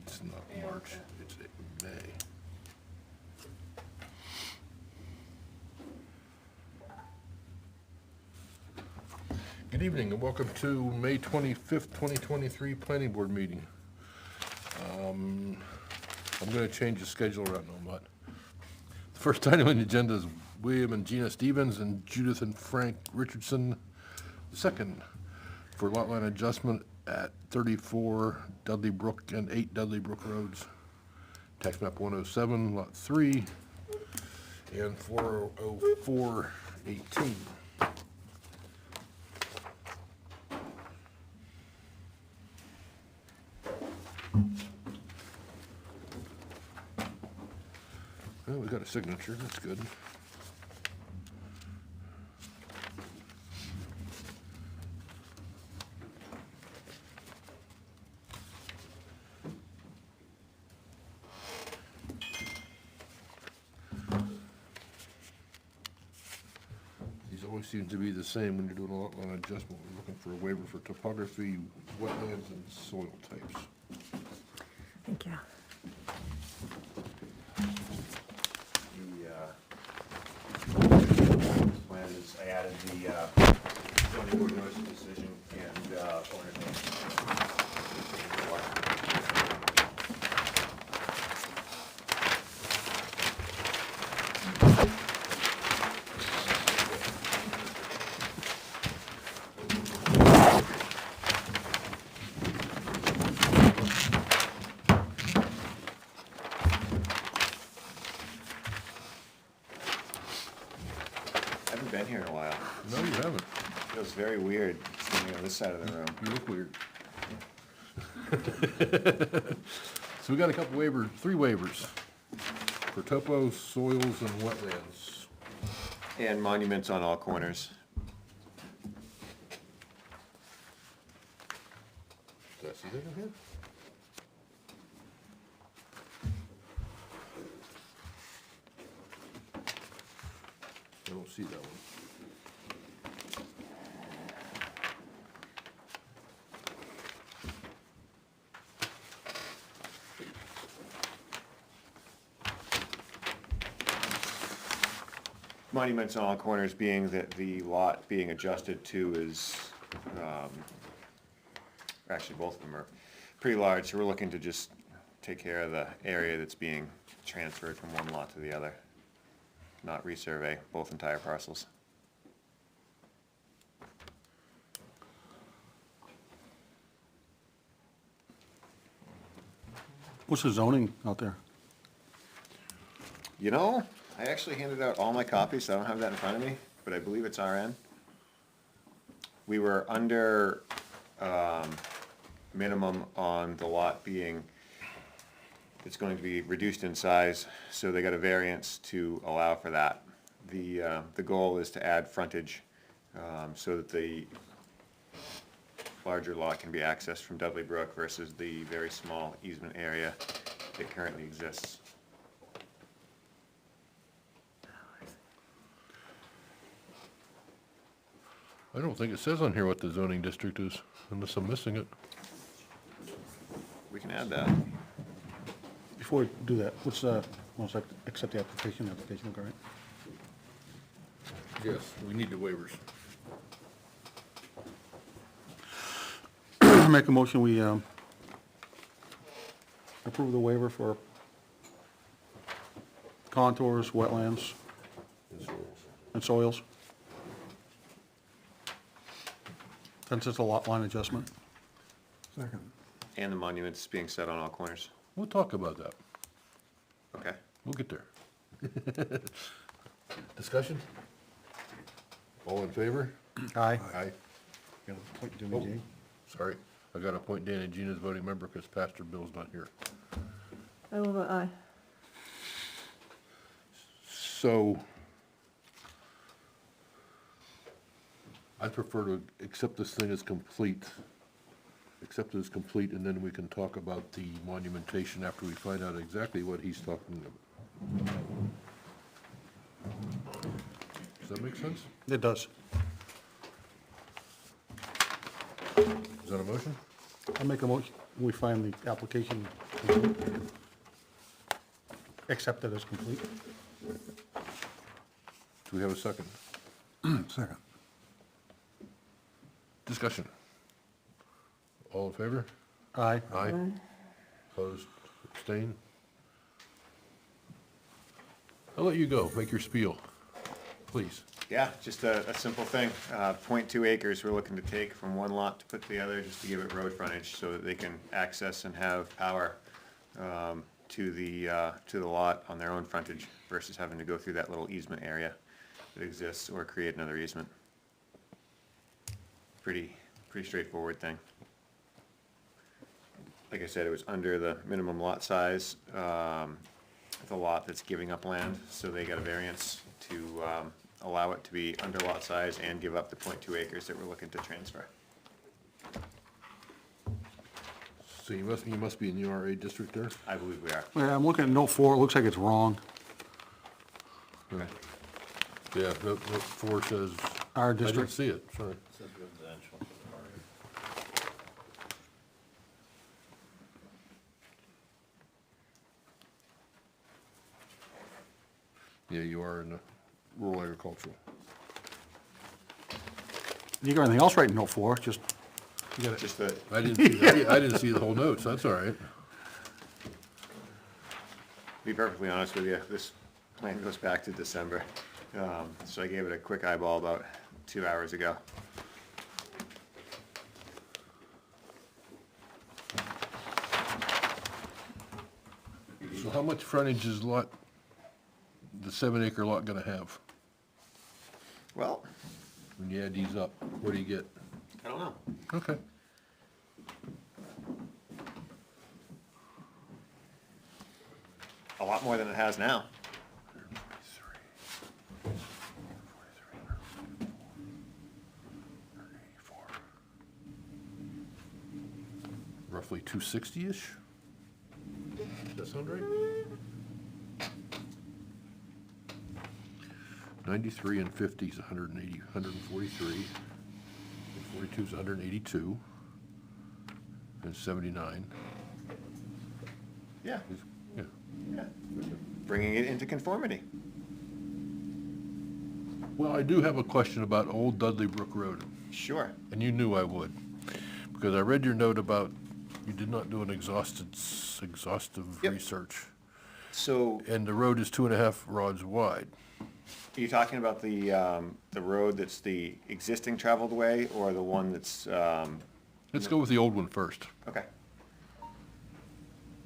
It's not March, it's May. Good evening and welcome to May 25th, 2023 Planning Board meeting. I'm going to change the schedule around a lot. The first item on the agenda is William and Gina Stevens and Judith and Frank Richardson II for lot line adjustment at 34 Dudley Brook and 8 Dudley Brook Roads. Tax map 107, lot 3, and 40418. Well, we got a signature, that's good. These always seem to be the same when you're doing a lot line adjustment. We're looking for a waiver for topography, wetlands, and soil types. Thank you. Plan is I added the zoning board notice of decision and owner notice. I haven't been here in a while. No, you haven't. It feels very weird standing on this side of the room. You look weird. So we got a couple waivers, 3 waivers for topo, soils, and wetlands. And monuments on all corners. Did I see that in here? I don't see that one. Monuments on all corners being that the lot being adjusted to is, actually both of them are pretty large, so we're looking to just take care of the area that's being transferred from one lot to the other, not resurvey both entire parcels. What's the zoning out there? You know, I actually handed out all my copies, so I don't have that in front of me, but I believe it's RN. We were under minimum on the lot being, it's going to be reduced in size, so they got a variance to allow for that. The goal is to add frontage so that the larger lot can be accessed from Dudley Brook versus the very small easement area that currently exists. I don't think it says on here what the zoning district is, unless I'm missing it. We can add that. Before we do that, what's, most like, accept the application look all right? Yes, we need the waivers. Make a motion, we, approve the waiver for contours, wetlands, and soils. Since it's a lot line adjustment. Second. And the monuments being set on all corners. We'll talk about that. Okay. We'll get there. Discussion? All in favor? Aye. Aye. Got a point, do Oh, we, Jay? sorry, I got to appoint Dan and Gina as voting member because Pastor Bill's not here. I will vote aye. So I prefer to accept this thing as complete. Accept it as complete, and then we can talk about the monumentation after we find out exactly what he's talking about. Does that make sense? It does. that a motion? I'll make a motion, we find the application complete. Accepted as complete. Do we have a second? Second. Discussion. All in favor? Aye. Aye. Opposed, abstained? I'll let you go, make your spiel, please. Yeah, just a simple thing. 0.2 acres we're looking to take from one lot to put to the other, just to give it road frontage so that they can access and have power to the lot on their own frontage versus having to go through that little easement area that exists or create another easement. Pretty straightforward thing. Like I said, it was under the minimum lot size, the lot that's giving up land, so they got a variance to allow it to be under lot size and give up the 0.2 acres that we're looking to transfer. So you must be in the RA district there? I believe we are. Yeah, I'm looking at note 4, it looks like it's wrong. Yeah, note 4 says. Our I didn't district. see it, sorry. Says residential. Yeah, you are in the rural agricultural. You got anything else right in note 4, just, you got it. Just the, I didn't see the whole notes, that's all right. to be perfectly honest with you, this plan goes back to December. So I gave it a quick eyeball about 2 hours ago. So how much frontage is the 7-acre lot gonna have? Well, When you add these up, what do you get? I don't know. Okay. A lot more than it has now. Roughly 260-ish? Does that sound right? 93 and 50 is 180, 143, and 42 is 182, and 79 Yeah, is, yeah. yeah. Bringing it into conformity. Well, I do have a question about Old Dudley Brook Road, Sure. and you knew I would, because I read your note about you did not do an exhaustive Yep. research, So, and the road is 2.5 rods wide. are you talking about the road that's the existing traveled way or the one that's, Let's go with the old one first. okay.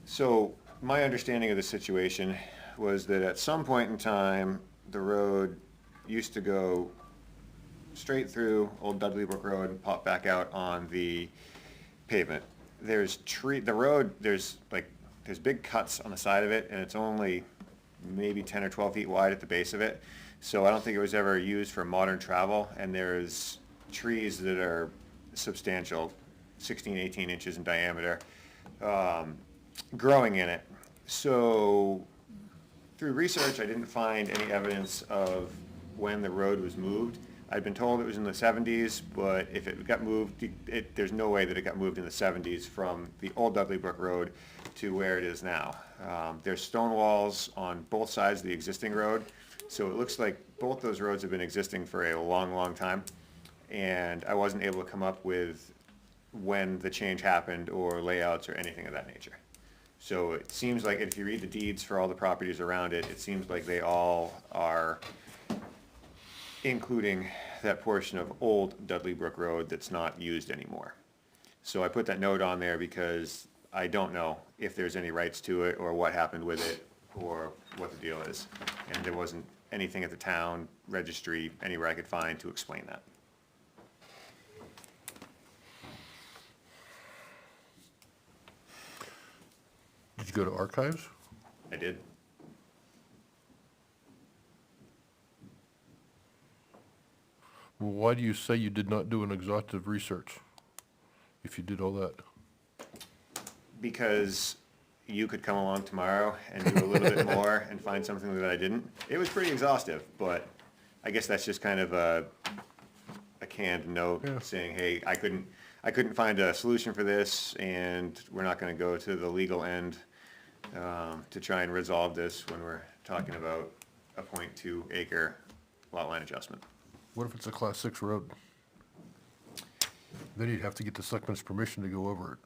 So, my understanding of the situation was that at some point in time, the road used to go straight through Old Dudley Brook Road and pop back out on the pavement. There's the road, there's big cuts on the side of it, and it's only maybe 10 or 12 feet wide at the base of it. So I don't think it was ever used for modern travel, and there's trees that are substantial, 16, 18 inches in diameter, growing in it. So through research, I didn't find any evidence of when the road was moved. I'd been told it was in the 70s, but if it got moved, there's no way that it got moved in the 70s from the old Dudley Brook Road to where it is now. There's stone walls on both sides of the existing road, so it looks like both those roads have been existing for a long, long time, and I wasn't able to come up with when the change happened or layouts or anything of that nature. So it seems like if you read the deeds for all the properties around it, it seems like they all are including that portion of old Dudley Brook Road that's not used anymore. So I put that note on there because I don't know if there's any rights to it or what happened with it or what the deal is. And there wasn't anything at the town registry anywhere I could find to explain that. Did you go to archives? I did. Well, why do you say you did not do an exhaustive research if you did all that? Because you could come along tomorrow and do a little bit more and find something that I didn't. It was pretty exhaustive, but I guess that's just kind of a canned note Yeah. saying, hey, I couldn't find a solution for this, and we're not gonna go to the legal end to try and resolve this when we're talking about a .2 acre lot line adjustment. What if it's a class 6 road? Then you'd have to get the selectmen's permission to go over it.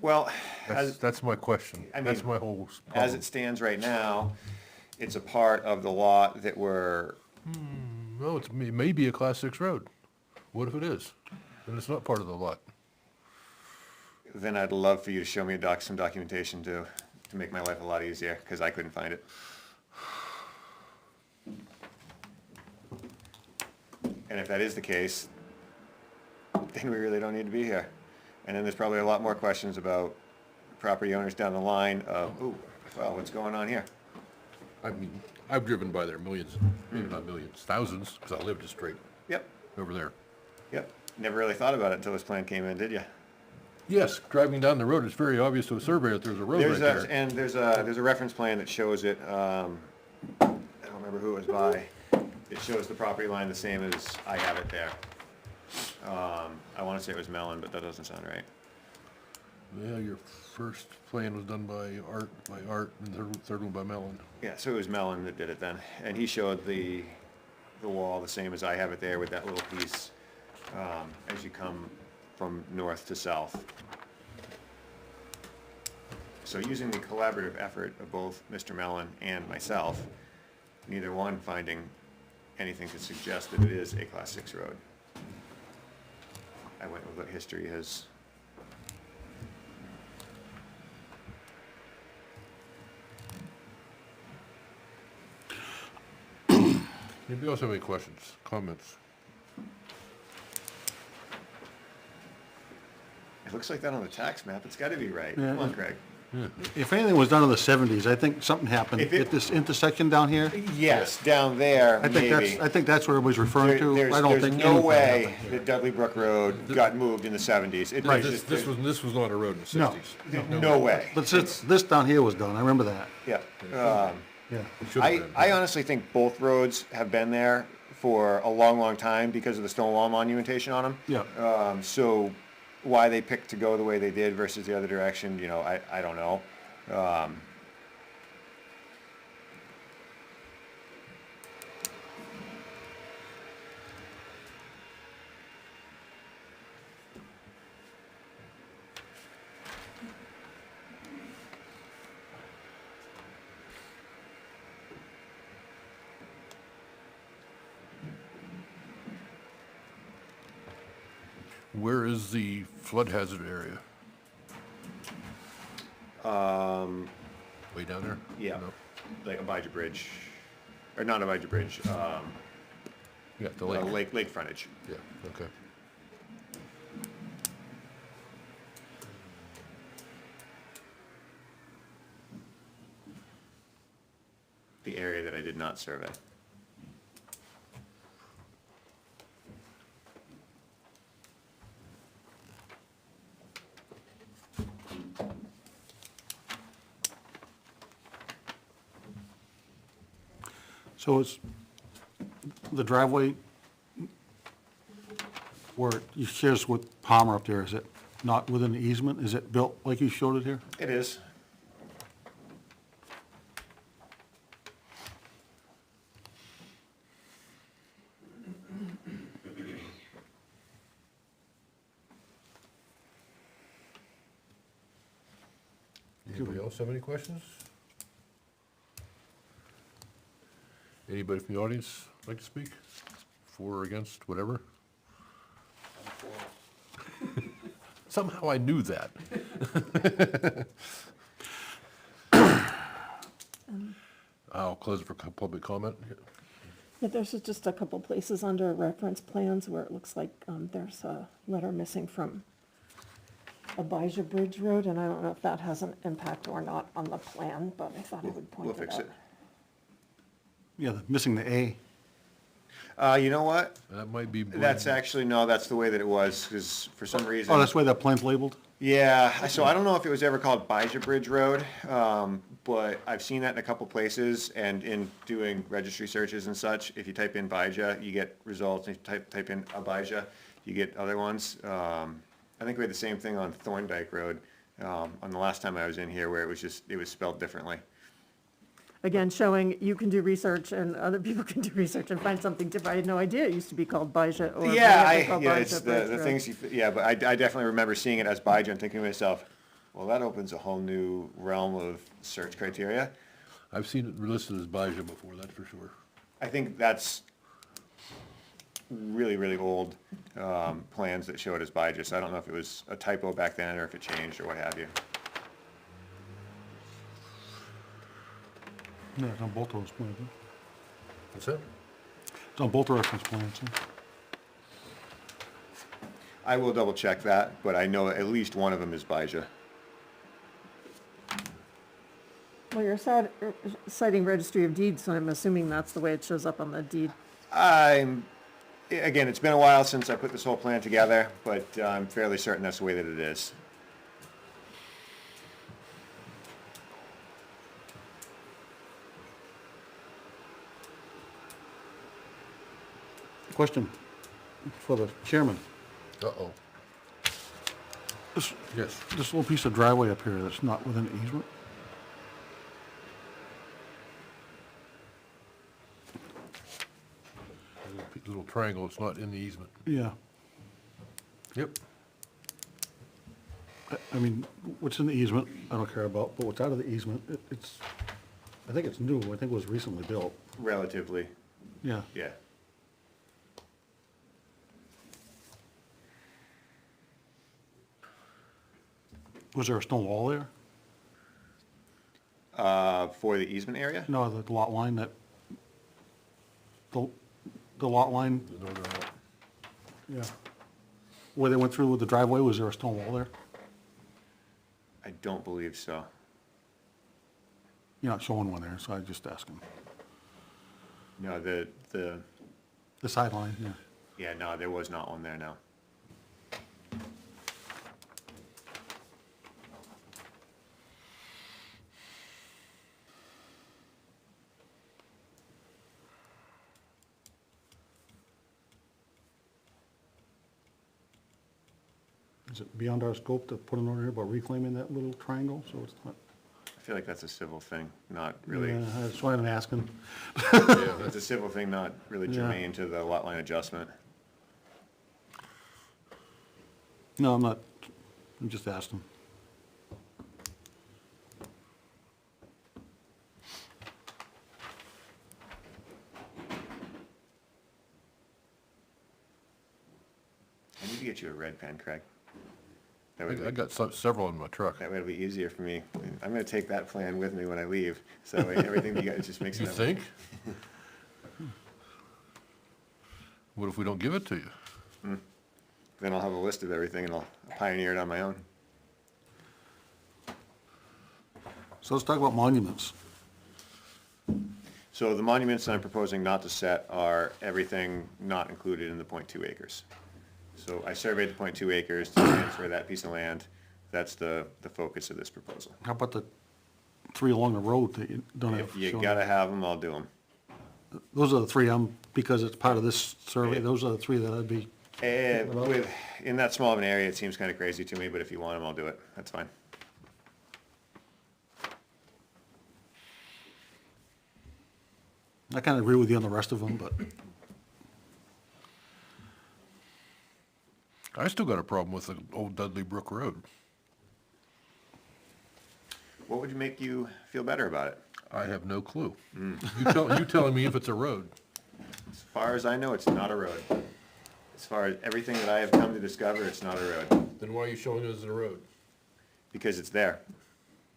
Well, That's my question. I That's mean, my whole as problem. it stands right now, it's a part of the lot that we're, No, it may be a class 6 road. What if it is? Then it's not part of the lot. then I'd love for you to show me some documentation to make my life a lot easier, because I couldn't find it. And if that is the case, then we really don't need to be here. And then there's probably a lot more questions about property owners down the line of, ooh, well, what's going on here? I mean, I've driven by there millions, maybe not millions, thousands, because I live just straight Yep, over there. yep. Never really thought about it until this plan came in, did you? Yes, driving down the road, it's very obvious to a surveyor that there's a road right there. And there's a reference plan that shows it, I don't remember who it was by. It shows the property line the same as I have it there. I wanna say it was Mellon, but that doesn't sound right. Yeah, your first plan was done by Art, and the third one by Mellon. Yeah, so it was Mellon that did it then, and he showed the wall the same as I have it there with that little piece, as you come from north to south. So using the collaborative effort of both Mr. Mellon and myself, neither one finding anything to suggest that it is a class 6 road. I went with what history has. Anybody else have any questions, comments? It looks like that on the tax map, it's gotta be right. Yeah. Come on, Craig. If anything was done in the 70s, I think something happened If it- at this intersection down here. Yes, down there, I think maybe. I think that's what it was referring to. I don't There's think no anything way happened. that Dudley Brook Road got moved in the 70s. It was just, This was not a road in the No. 60s. no way. But since this down here was done, I remember that. Yeah. Yeah. It should have been. I honestly think both roads have been there for a long, long time because of the stone wall monumentation on them. Yeah. So why they picked to go the way they did versus the other direction, I don't know. Where is the flood hazard area? Way down there? Yeah, No? like Abijah Bridge, or not Abijah Bridge, Yeah, the lake. lake frontage. Yeah, okay. The area that I did not survey. So it's the driveway where it shares with Palmer up there, is it not within the easement? Is it built like you showed it here? It is. Anybody else have any questions? Anybody from the audience like to speak? For or against, whatever? Somehow I knew that. I'll close it for public comment. Yeah, there's just a couple places under reference plans where it looks like there's a letter missing from Abijah Bridge Road, and I don't know if that has an impact or not on the plan, but I thought I would point We'll it fix out. it. Yeah, missing the A. You know what? That might be. That's actually, no, that's the way that it was, because for some reason. Oh, that's the way that plan's labeled? Yeah, so I don't know if it was ever called Bijah Bridge Road, but I've seen that in a couple places, and in doing registry searches and such, if you type in Bijah, you get results, if you type in Abijah, you get other ones. I think we had the same thing on Thorndike Road, on the last time I was in here, where it was spelled differently. Again, showing you can do research and other people can do research and find something different. I had no idea it used to be called Bijah or. Yeah, may have been called yeah, Bijah it's Bridge the Road. things, yeah, but I definitely remember seeing it as Bijah and thinking to myself, well, that opens a whole new realm of search criteria. I've seen it listed as Bijah before, that's for sure. I think that's really, really old plans that show it as Bijah, so I don't know if it was a typo back then or if it changed or what have you. Yeah, it's on both those plans. huh? What's that? It's on both the reference plans. huh? I will double check that, but I know at least one of them is Bijah. Well, you're citing Registry of Deeds, so I'm assuming that's the way it shows up on the deed. Again, it's been a while since I put this whole plan together, but I'm fairly certain that's the way that it is. Question for the chairman. Uh-oh. This, Yes. this little piece of driveway up here that's not within the easement? Little triangle, it's not in the easement. Yeah. Yep. I mean, what's in the easement, I don't care about, but what's out of the easement, it's, I think it's new, I think it was recently built. Relatively, Yeah. yeah. Was there a stone wall there? For the easement area? No, the lot line that, the lot line, The northern lot. yeah. Where they went through with the driveway, was there a stone wall there? I don't believe so. You're not showing one there, so I just asked him. No, The sideline, yeah. yeah, no, there was not one there, no. Is it beyond our scope to put an order here about reclaiming that little triangle, so it's not? I feel like that's a civil thing, not really, Yeah, that's why I'm asking. Yeah, it's a civil thing, not really Yeah. germane to the lot line adjustment. No, I'm not, I'm just asking. I need to get you a red pen, Craig. That would I be, got several in my truck. that way it'll be easier for me. I'm gonna take that plan with me when I leave, so that way everything you guys just makes it. You think? What if we don't give it to you? Then I'll have a list of everything and I'll pioneer it on my own. So let's talk about monuments. So the monuments that I'm proposing not to set are everything not included in the 0.2 acres. So I surveyed the 0.2 acres to transfer that piece of land. That's the focus of this proposal. How about the three along the road that you don't have? If you shown? gotta have them, I'll do them. Those are the three, because it's part of this survey, those are the three that I'd be, In that small of an area, it seems kinda crazy to me, but if you want them, I'll do it. That's fine. I kind of agree with you on the rest of them, but I still got a problem with the old Dudley Brook Road. What would make you feel better about it? I have no clue. You telling me if it's a road. As far as I know, it's not a road. As far as everything that I have come to discover, it's not a road, Then why are you showing it as a road? because it's there.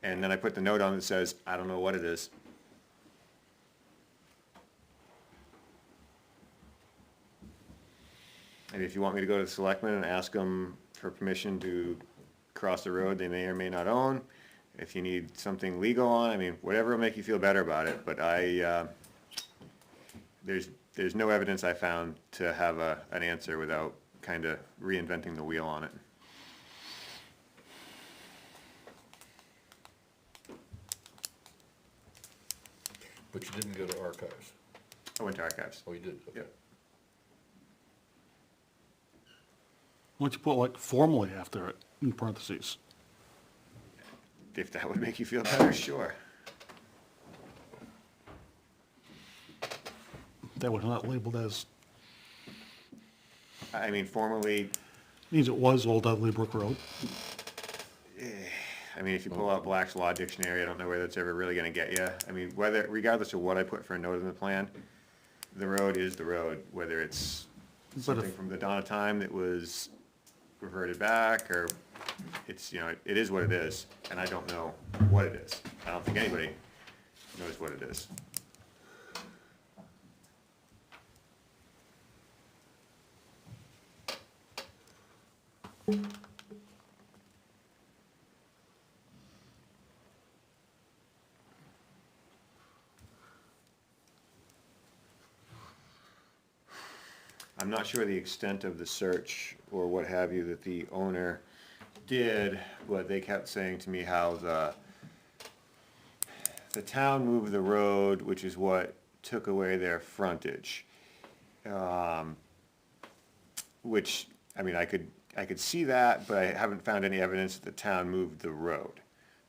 And then I put the note on that says, I don't know what it is. And if you want me to go to the selectmen and ask them for permission to cross the road they may or may not own, if you need something legal on, I mean, whatever will make you feel better about it, but there's there's no evidence I found to have an answer without kind of reinventing the wheel on it. But you didn't go to archives. I went to archives. Oh, you did? Okay. Yep. Why don't you put like formally after it in parentheses? If that would make you feel better, sure. That was not labeled as, I mean, formally, means it was Old Dudley Brook Road. I mean, if you pull out Black's Law Dictionary, I don't know where that's ever really gonna get you. I mean, whether, regardless of what I put for a note in the plan, the road is the road, whether it's But something if- from the dawn of time that was reverted back, or it's, you know, it is what it is, and I don't know what it is. I don't think anybody knows what it is. I'm not sure the extent of the search or what have you that the owner did, but they kept saying to me how the town moved the road, which is what took away their frontage. Which, I mean, I could see that, but I haven't found any evidence that the town moved the road.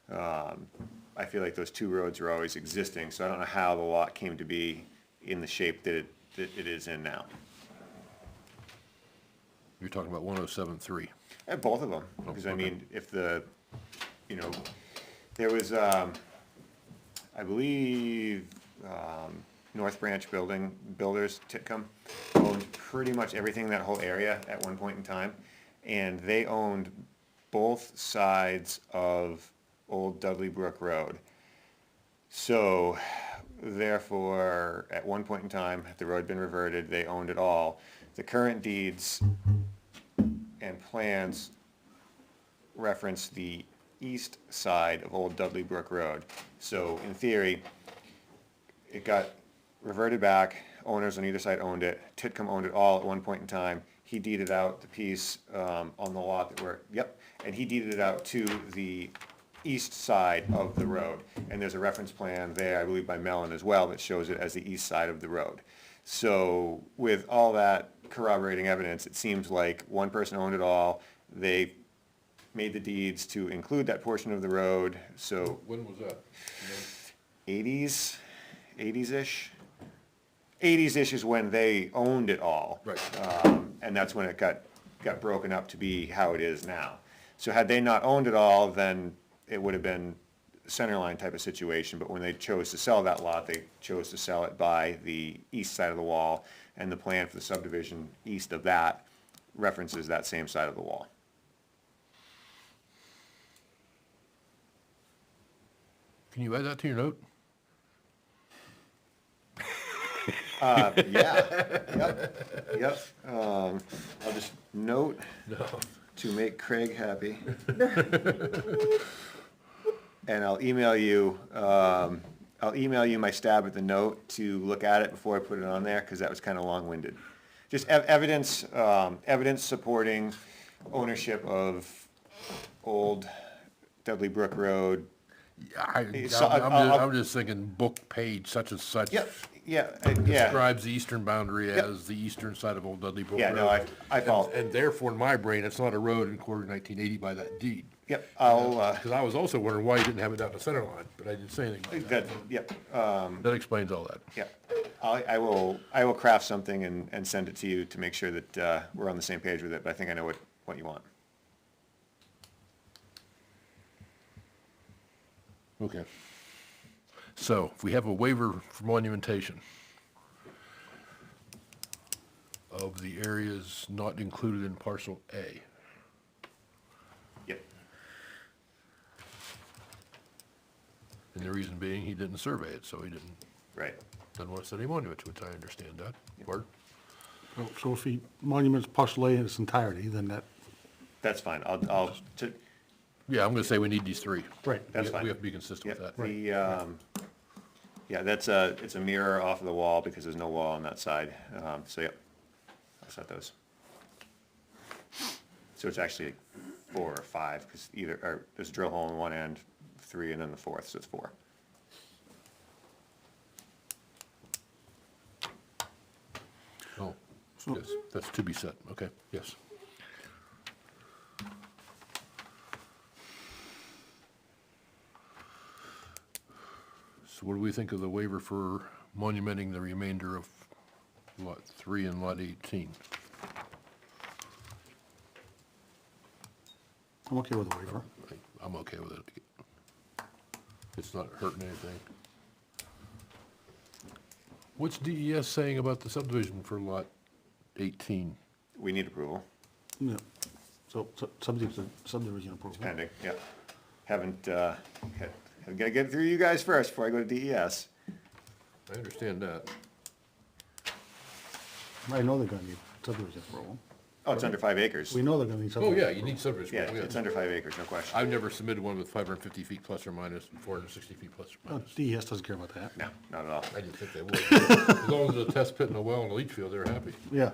I feel like those two roads are always existing, so I don't know how the lot came to be in the shape that it is in now. You're talking about 107.3. Both of them, because I okay. mean, if the, you know, there was, I believe, North Branch Builders, Titcomb, owned pretty much everything in that whole area at one point in time, and they owned both sides of Old Dudley Brook Road. So, therefore, at one point in time, if the road had been reverted, they owned it all. The current deeds and plans reference the east side of Old Dudley Brook Road. So in theory, it got reverted back, owners on either side owned it, Titcomb owned it all at one point in time. He deeded out the piece on the lot that were, and he deeded it out to the east side of the road. And there's a reference plan there, I believe by Mellon as well, that shows it as the east side of the road. So with all that corroborating evidence, it seems like one person owned it all. They made the deeds to include that portion of the road, so When was that? 80s-ish? 80s-ish is when they owned it all. Right. And that's when it got broken up to be how it is now. So had they not owned it all, then it would have been a centerline type of situation, but when they chose to sell that lot, they chose to sell it by the east side of the wall, and the plan for the subdivision east of that references that same side of the wall. Can you add that to your note? Yep. I'll just note No. to make Craig happy. And I'll email you my stab at the note to look at it before I put it on there, because that was kind of long-winded. Just evidence supporting ownership of Old Dudley Brook Road. So I'm just thinking book page such and such. Yeah. Describes the eastern boundary Yep. as the eastern side of Old Dudley Brook Yeah, Road. no, I follow. And therefore, in my brain, it's not a road recorded in 1980 by that deed. Yep, I'll, Because I was also wondering why you didn't have it down the center line, but I didn't say anything about that. yep, That explains all that. yep. I will craft something and send it to you to make sure that, we're on the same page with it, but I think I know what you want. Okay. So, if we have a waiver for monumentation of the areas not included in parcel A, Yep, and the reason being, he didn't survey it, so he right. doesn't want to set any monument to it, I understand that. Word? So if he monuments parcel A in its entirety, then that, That's fine. Yeah, I'm gonna say we need these three. right. That's We fine. have to be consistent with Yep, that. the, Yeah, it's a mirror off of the wall because there's no wall on that side. So, yep, I'll set those. So it's actually 4 or 5, because there's a drill hole in one end, 3, and then the 4th, so it's 4. Oh, yes, that's to be set, okay, yes. So what do we think of the waiver for monumenting the remainder of Lot 3 and Lot 18? I'm okay with the waiver. I'm okay with it. It's not hurting anything. What's DES saying about the subdivision for Lot 18? We need approval, Yeah. So, subject to subdivision approval. pending, yeah. I've gotta get it through you guys first before I go to DES. I understand that. I know they're gonna need subdivision approval. Oh, it's under 5 acres. We know they're gonna need Oh, subdivision. yeah, you need subdivision. Yeah, approval, it's under 5 acres, no question. I've never submitted one with 550 feet plus or minus, and 460 feet plus or minus. DES doesn't care about that. No, not at all. I didn't think they would. As long as it's a test pit and a well and a leach field, they're happy. Yeah,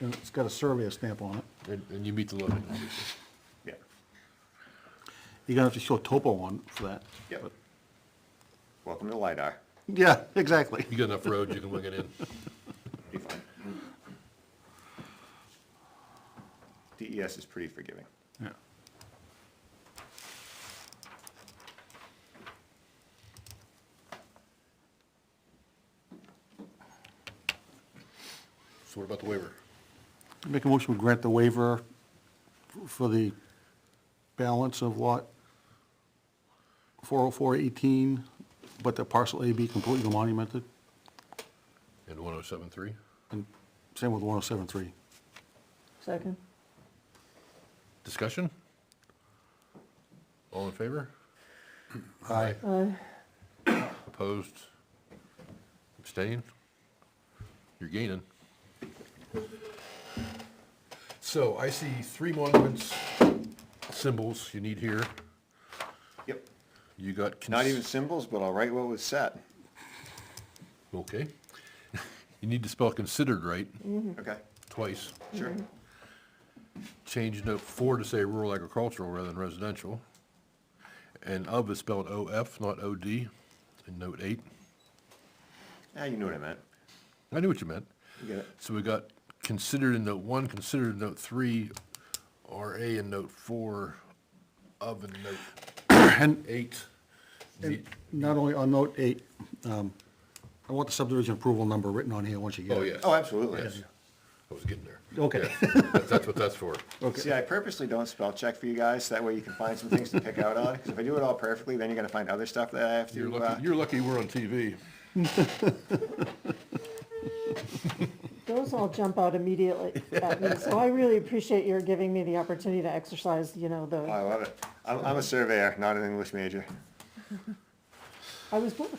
and it's got a surveyor stamp on it. And you meet the loading, obviously. Yeah, You're gonna have to show topo on for that. yep. But- Welcome to LiDAR. Yeah, exactly. You got enough road, you can wing it in. Be fine. DES is pretty forgiving. Yeah. So what about the waiver? Make a motion to grant the waiver for the balance of lot 40418, but the parcel A be completely monumented, And 107.3? and same with 107.3. Second? Discussion? All in favor? Aye. Opposed? Abstained? You're gaining. So I see 3 monuments, symbols you need here. Yep. You got. Not even symbols, but I'll write what was set. Okay. You need to spell considered right, Okay, twice. sure. Change note 4 to say rural agricultural rather than residential. And of is spelled OF, not OD, in note 8. Ah, you know what I meant. I knew what you meant. You get it. So we got considered in note 1, considered in note 3, RA in note 4, of in note And 8. not only on note 8, I want the subdivision approval number written on here once you get it. Oh, yes. Oh, absolutely. Yes. I was getting there. Okay. Yeah, that's what that's for. See, I purposely don't spell check for you guys, that way you can find some things to pick out on, because if I do it all perfectly, then you're gonna find other stuff that I have to, You're lucky we're on TV. Those all jump out immediately at me, so I really appreciate your giving me the opportunity to exercise, I the, love it. I'm a surveyor, not an English major. I was both.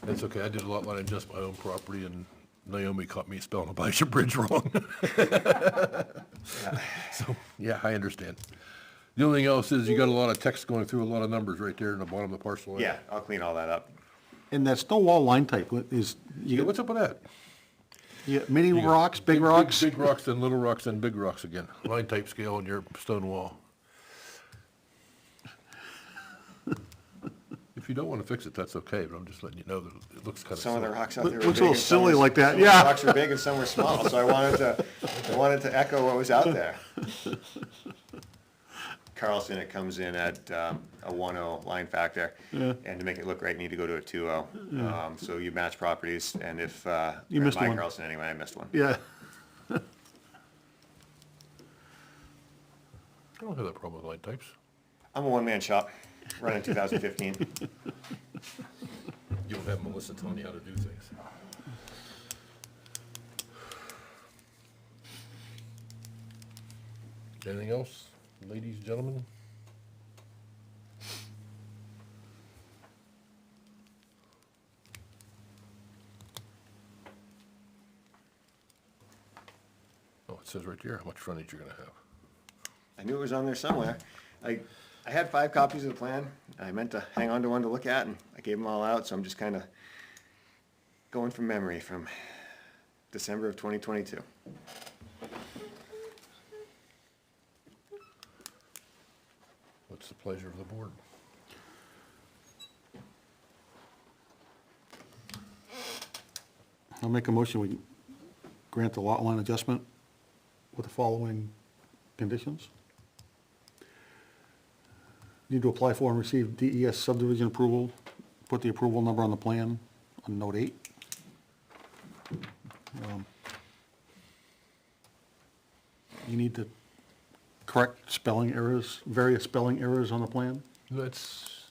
That's okay. I did a lot line adjust my own property, and Naomi caught me spelling Abijah Bridge wrong. So, yeah, I understand. The only thing else is you got a lot of text going through a lot of numbers right there in the bottom of the parcel. Yeah, I'll clean all that up. And that stone wall line type is, Yeah, you what's up with that? get mini You got rocks, big rocks? Big rocks, then little rocks, then big rocks again. Line type scale on your stone wall. If you don't want to fix it, that's okay, but I'm just letting you know that it looks kind of Some of the silly. rocks out there were big. Looks a little and some silly were- like that, some of the yeah. Rocks were big and some were small, so I wanted to echo what was out there. Carlson, it comes in at a 1.0 line factor, and to make it look right, you need to go to a 2.0. So you match properties, and if, You missed my one. Carlson anyway, I missed one. Yeah. I don't have that problem with line types. I'm a one-man shop, running 2015. You don't have Melissa telling you how to do things. Anything else, ladies, gentlemen? Oh, it says right there how much frontage you're gonna have. I knew it was on there somewhere. I had 5 copies of the plan. I meant to hang on to one to look at, and I gave them all out, so I'm just kind of going from memory from December of 2022. What's the pleasure of the board? I'll make a motion, we grant the lot line adjustment with the following conditions. Need to apply for and receive DES subdivision approval, put the approval number on the plan on note 8. You need to correct spelling errors, various spelling errors on the plan. That's,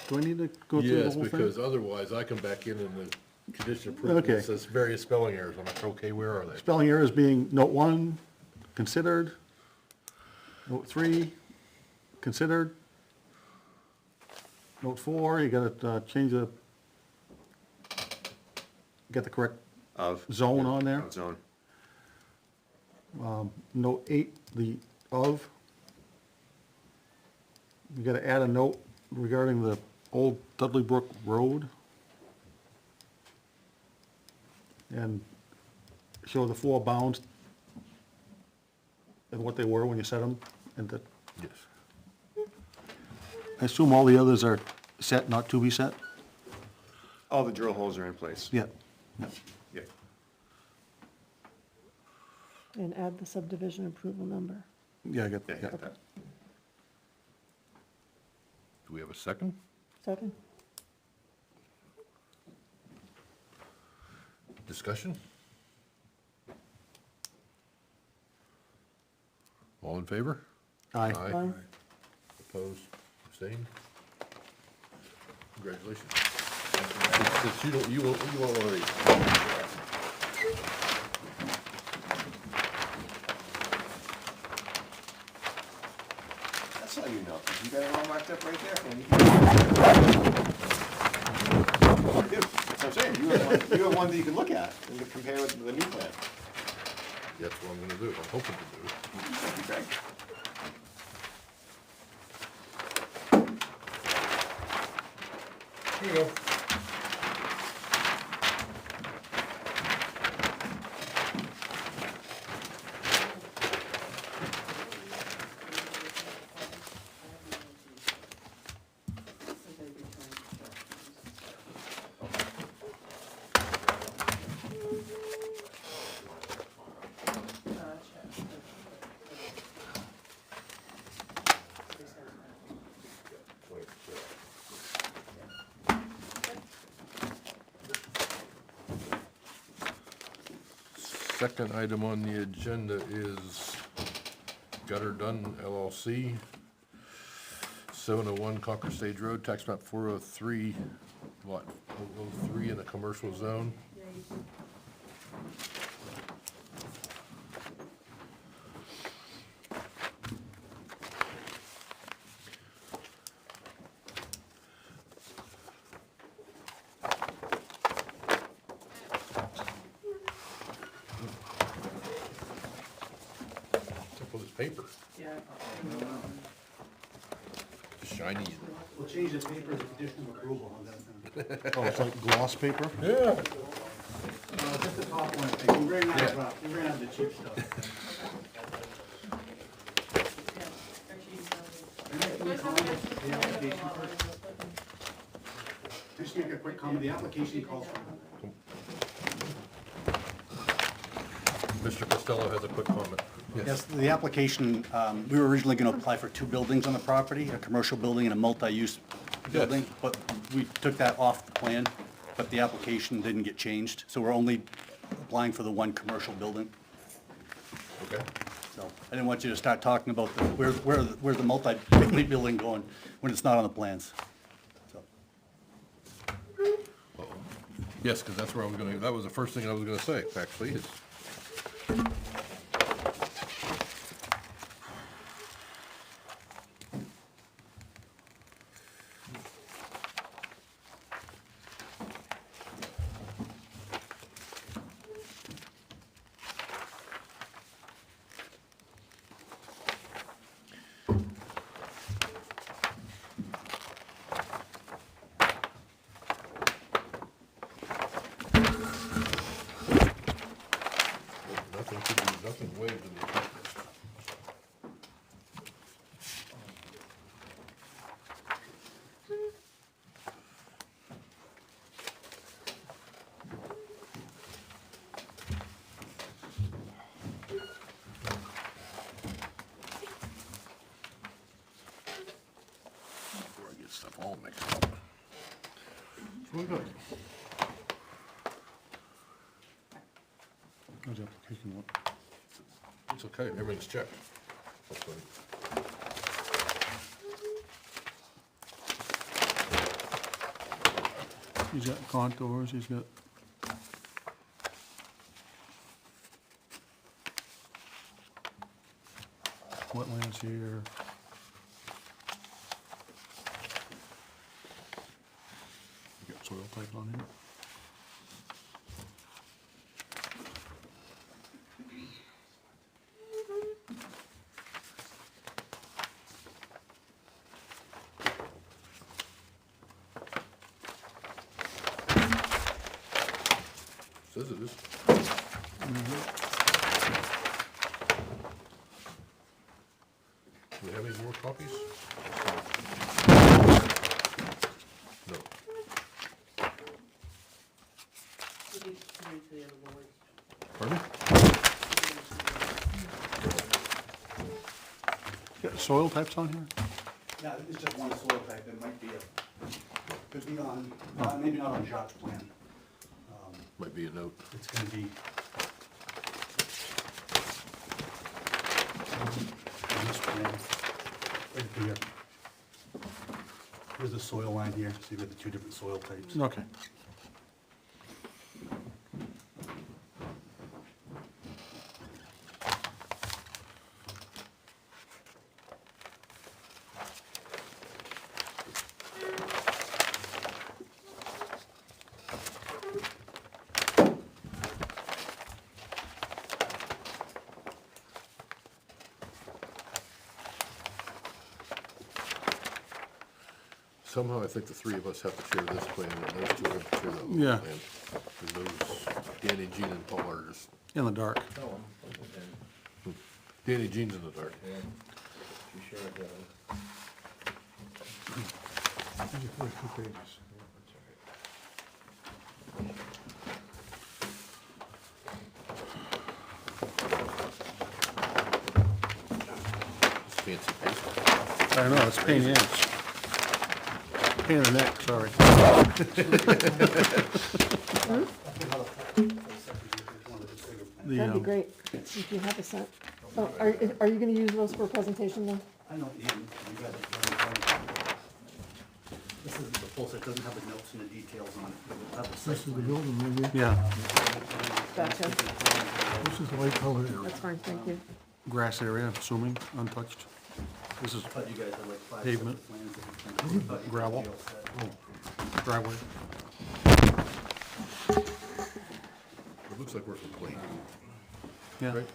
Do I need to go through the yes, whole thing? because otherwise I come back in and the condition approval, Okay. it says various spelling errors. I'm like, okay, where are they? Spelling errors being note 1, considered, note 3, considered, note 4, you gotta change the, get the correct Of. zone on there. Of zone. Note 8, the of. You gotta add a note regarding the old Dudley Brook Road. And show the 4 bounds and what they were when you set them, and that, Yes. I assume all the others are set, not to be set? All the drill holes are in place. Yeah. Yeah. And add the subdivision approval number. Yeah, I got, Yeah, yeah. yeah, that. Do we have a second? Second? Discussion? All in favor? Aye. Aye. Opposed, abstained? Congratulations. Since you won't want to read. That's how you know, 'cause you got it all marked up right there, Andy. That's what I'm saying, you have one that you can look at and compare with the new plan. That's what I'm gonna do, I'm hoping to do. That'd be great. Here you go. Second item on the agenda is Gutter Done LLC, 701 Concord Stage Road, tax map 403, lot 003 in the commercial zone. What's with this paper? It's shiny. We'll change the paper to conditional approval on that thing. Oh, it's like gloss paper? Yeah. Just the top one, I think. We ran out of, we ran out of the cheap stuff. Can I comment the application first? Just make a quick comment. The application calls for, Mr. Costello has a quick comment. yes, the application, we were originally going to apply for 2 buildings on the property, a commercial building and a multi-use building, but we took that off the plan, but the application didn't get changed, so we're only applying for the 1 commercial building. Okay. So I didn't want you to start talking about the, where's the multi-family building going when it's not on the plans. So, Yes, because that's where I was gonna, that was the first thing I was gonna say, actually, is. What we got? How's the application look? It's okay, everything's checked. Hopefully. He's got contours, he's got. Wetlands here. You got soil type on here. Says it is. Do we have any more copies? No. Pardon? Got soil types on here? Yeah, it's just one soil type, it might be could be on, maybe not on Jacques' plan. Might be a note. It's gonna be. On this plan, right here. Here's the soil line here, so you've got the two different soil types. Okay. Somehow I think the three of us have to share this plan, and those two have to share that little Yeah. plan. And those, Danny, Jean, and Paul are just, In the dark. Danny, Jean's in the dark. It's fancy paper. I know, it's a pain in the ass. Pain in the neck, sorry. That'd be great, if you have a set. Oh, are you gonna use those for a presentation then? I don't need them, you guys are. This isn't the full set, doesn't have the notes and the details on it, but it'll have the site This is the plan. building right here. Yeah, Gotcha, This is the light colored area. that's fine, thank you. grass area, I'm assuming, untouched. This is I thought you guys had like five Pavement. separate plans that you can- I thought you Gravel. had the deal set. driveway. It looks like we're complete, Yeah, right?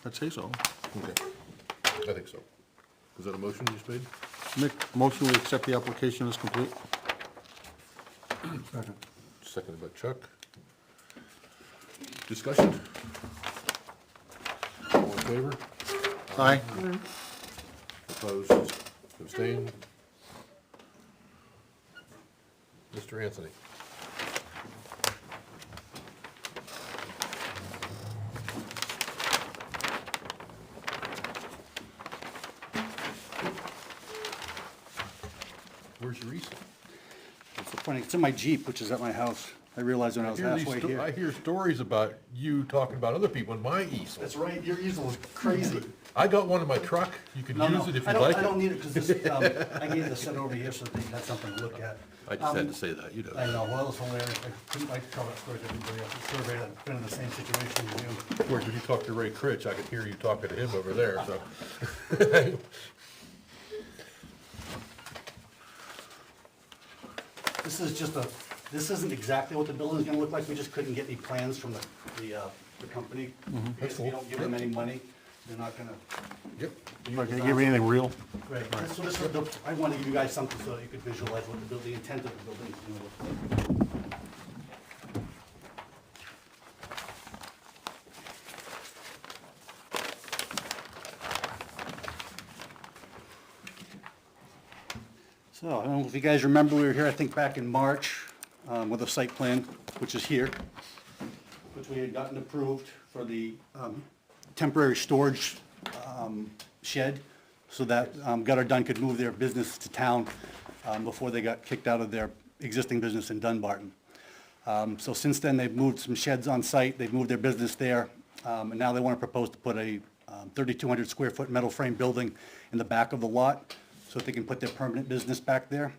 I'd say so. Okay. I think so. Was that a motion you just made? Make motion, we accept the application as complete. Second. Seconded by Chuck. Discussion? All in favor? Aye. Opposed? Abstained? Mr. Anthony? Where's your easel? It's so funny, it's in my Jeep, which is at my house. I realized when I was halfway I here. hear stories about you talking about other people in my easel. That's right, your easel is crazy. I got one in my truck. You can No, no, use it if I you don't, like I don't it. need it, because this, I gave the set over here so they had something to look at. I just had to say that, you know. I know, well, it was hilarious. I couldn't, I tell that story to everybody else. The survey that's been in the same situation as you. Of course, when you talk to Ray Critch, I could hear you talking to him over there, so. This is just a, this isn't exactly what the building's gonna look like. We just couldn't get any plans from the company. Because if you don't give them any money, they're not gonna. Yep. I'm not gonna give you anything real. Right, so this is the, I wanna give you guys something so that you could visualize what the building, the intent of the building is gonna look like. So, I don't know if you guys remember, we were here, I think, back in March, with a site plan, which is here, which we had gotten approved for the temporary storage shed. so that Gutter Dun could move their business to town before they got kicked out of their existing business in Dunbarton. So since then, they've moved some sheds on site, they've moved their business there, and now they want to propose to put a 3,200 square foot metal frame building in the back of the lot, so that they can put their permanent business back there.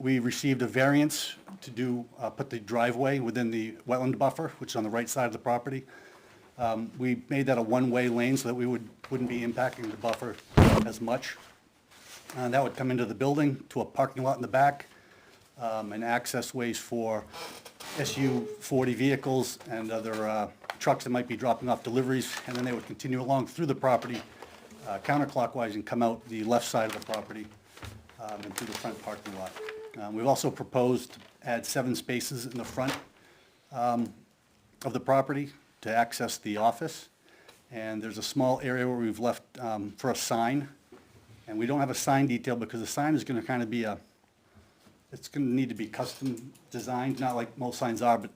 We received a variance to do, put the driveway within the wetland buffer, which is on the right side of the property. We made that a one-way lane so that we wouldn't be impacting the buffer as much. That would come into the building, to a parking lot in the back, and access ways for SU 40 vehicles and other trucks that might be dropping off deliveries, and then they would continue along through the property counterclockwise and come out the left side of the property and through the front parking lot. We've also proposed to add 7 spaces in the front of the property to access the office. And there's a small area where we've left for a sign. And we don't have a sign detail because the sign is going to kind of be it's going to need to be custom designed, not like most signs are. But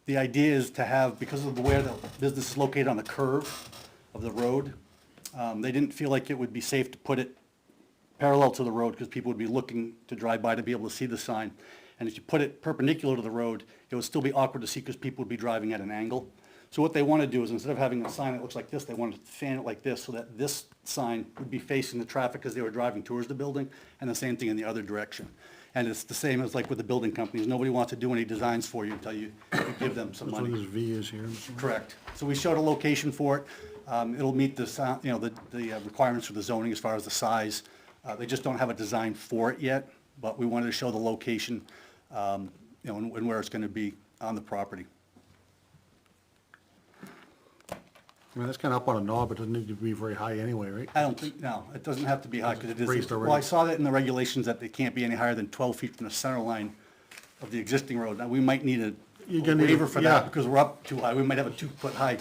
the idea is to have, because of where the business is located on the curve of the road, they didn't feel like it would be safe to put it parallel to the road because people would be looking to drive by to be able to see the sign. And if you put it perpendicular to the road, it would still be awkward to see because people would be driving at an angle. So what they want to do is, instead of having a sign that looks like this, they want to fan it like this so that this sign would be facing the traffic as they were driving towards the building, and the same thing in the other direction. And it's the same as like with the building companies. Nobody wants to do any designs for you until you give them some That's what money. this V is here. Correct. So we showed a location for it. It'll meet the, the requirements for the zoning as far as the size. They just don't have a design for it yet, but we wanted to show the location, and where it's going to be on the property. I mean, that's kind of up on a knob, it doesn't need to be very high anyway, right? I don't think, no, it doesn't have to be high, because it Raised is, already. well, I saw that in the regulations that they can't be any higher than 12 feet from the center line of the existing road. Now, we might need a You're gonna need a- waiver for yeah. that, because we're up too high. We might have a 2-foot high.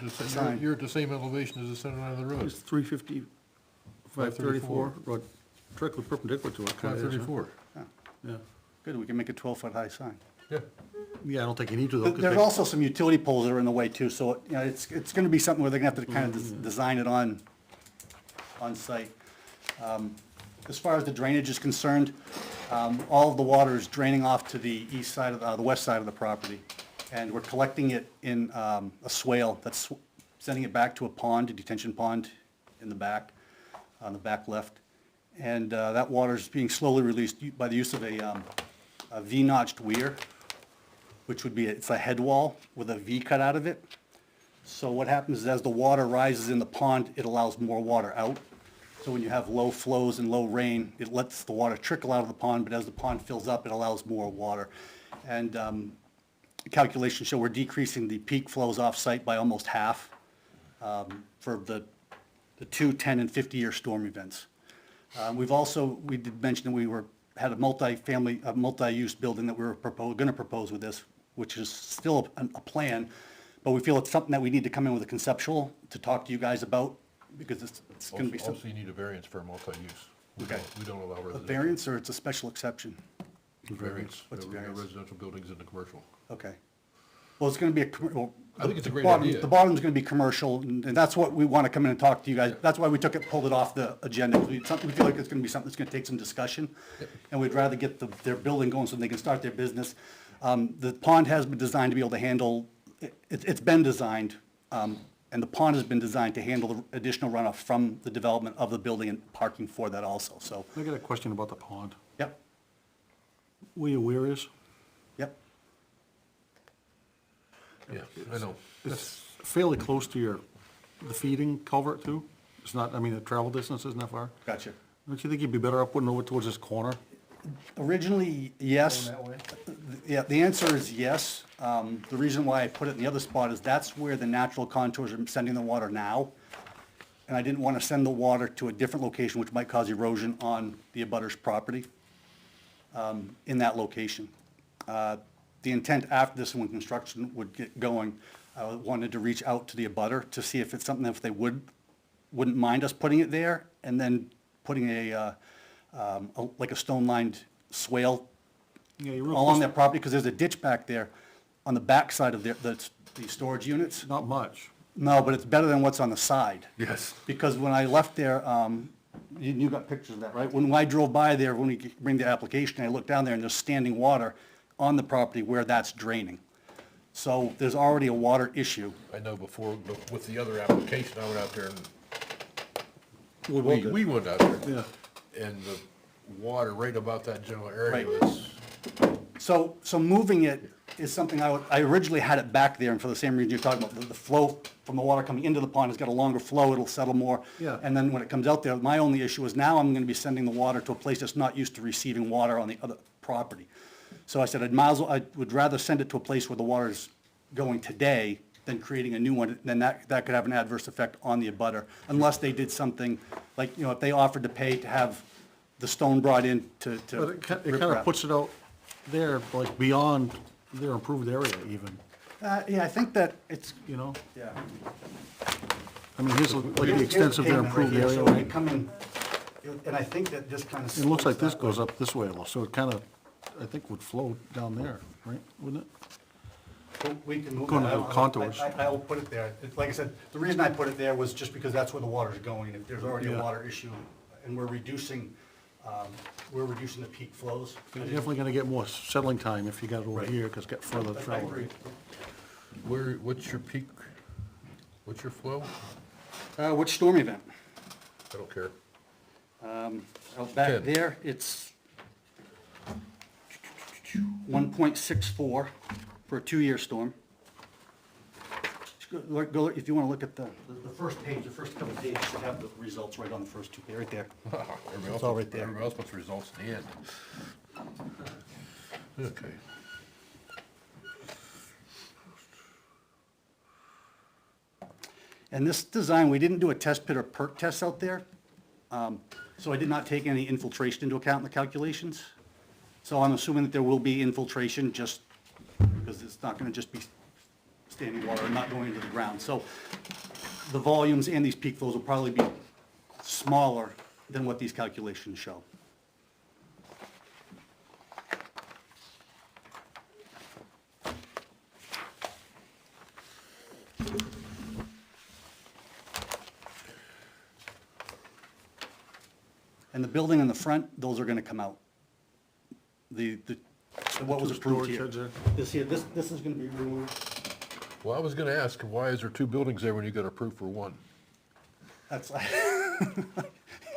Sign. You're at the same elevation as the center line of the road. It's 350, 534, or directly perpendicular to it. kinda is, huh? 534. Yeah. Good, we can make a 12-foot high sign. Yeah. Yeah, I don't think you need to though. 'cause There's they- also some utility poles that are in the way too, so, it's gonna be something where they're gonna have to kind of design it on site. As far as the drainage is concerned, all of the water is draining off to the east side of, the west side of the property. And we're collecting it in, a swale that's sending it back to a pond, a detention pond in the back, on the back left. And, that water is being slowly released by the use of a V-notched weir, which would be, it's a head wall with a V cut out of it. So what happens is as the water rises in the pond, it allows more water out. So when you have low flows and low rain, it lets the water trickle out of the pond, but as the pond fills up, it allows more water. And calculations show we're decreasing the peak flows off-site by almost half for the 2, 10, and 50-year storm events. We did mention that we had a multi-use building that we were going to propose with this, which is still a plan, but we feel it's something that we need to come in with a conceptual to talk to you guys about, because it's going to be Also, something. you need a variance for a multi-use. Okay. We don't allow A residential. variance, or it's a special exception? Variance. What's a We have variance? residential buildings in the commercial. Okay. Well, it's going to be I think it's a great bottom- idea. The bottom's going to be commercial, and that's what we want to come in and talk to you guys. That's why we pulled it off the agenda. We feel like it's going to be something that's going to take some discussion, and we'd rather get their building going so they can start their business. The pond has been designed to be able to handle, it's been designed, and the pond has been designed to handle the additional runoff from the development of the building and parking for that also, so, I got a question about the pond. yep, Where your weir is? yep. Yeah, I know. It's fairly close to the feeding culvert too? It's not, I mean, the travel distance isn't that far? Gotcha. Don't you think you'd be better up putting over towards this corner? Originally, yes. Going that way? Yeah, the answer is yes. The reason why I put it in the other spot is that's where the natural contours are sending the water now. And I didn't want to send the water to a different location, which might cause erosion on the abutter's property, in that location. The intent after this, when construction would get going, I wanted to reach out to the abutter to see if it's something, if they wouldn't mind us putting it there, and then putting like a stone-lined swale Yeah, you're real along close, their property, because there's a ditch back there on the back side of the storage units. not much. No, but it's better than what's on the side. Yes. Because when I left there, you got pictures of that, right? When I drove by there, when we bring the application, I looked down there and there's standing water on the property where that's draining. So there's already a water issue. I know before, but with the other application, I went out there and, We both did. we went out there. Yeah. And the water right about that general area Right. was, So moving it is something I originally had it back there, and for the same reason you're talking about, the flow from the water coming into the pond has got a longer flow, it'll settle more. Yeah. And then when it comes out there, my only issue is now I'm gonna be sending the water to a place that's not used to receiving water on the other property. So I said, I would rather send it to a place where the water is going today than creating a new one, then that could have an adverse effect on the abutter, unless they did something, like, if they offered to pay to have the stone brought in to But it kind rip of wrap. puts it out there, like beyond their improved area even, Yeah, I think that it's, you know? yeah. I mean, here's like the Here's extent of their pavement right improved here, area, so we right? come in, and I think that this kind of. It looks like this goes up this way, so it kind of, I think would flow down there, right? Wouldn't it? We can move Going that. to have contours. I'll put it there. Like I said, the reason I put it there was just because that's where the water's going. If there's already a Yeah. water issue, and we're reducing the peak flows. You're definitely gonna get more settling time if you got it over Right. here, because it's got further I travel. agree. what's your peak, what's your flow? Which storm event? I don't care. Out back 10. there, it's 1.64 for a 2-year storm. Just go, if you want to look at the first page, the first couple of pages should have the results right on the first two, right there. Everybody else all puts- right there. Everybody else puts results in the end. Okay. And this design, we didn't do a test pit or perk test out there, so I did not take any infiltration into account in the calculations. So I'm assuming that there will be infiltration, just because it's not gonna just be standing water and not going into the ground. So the volumes and these peak flows will probably be smaller than what these calculations show. And the building in the front, those are gonna come out. What was Two approved storage here. sheds there. This is gonna be removed. Well, I was gonna ask, why is there 2 buildings there when you got approved for 1? That's,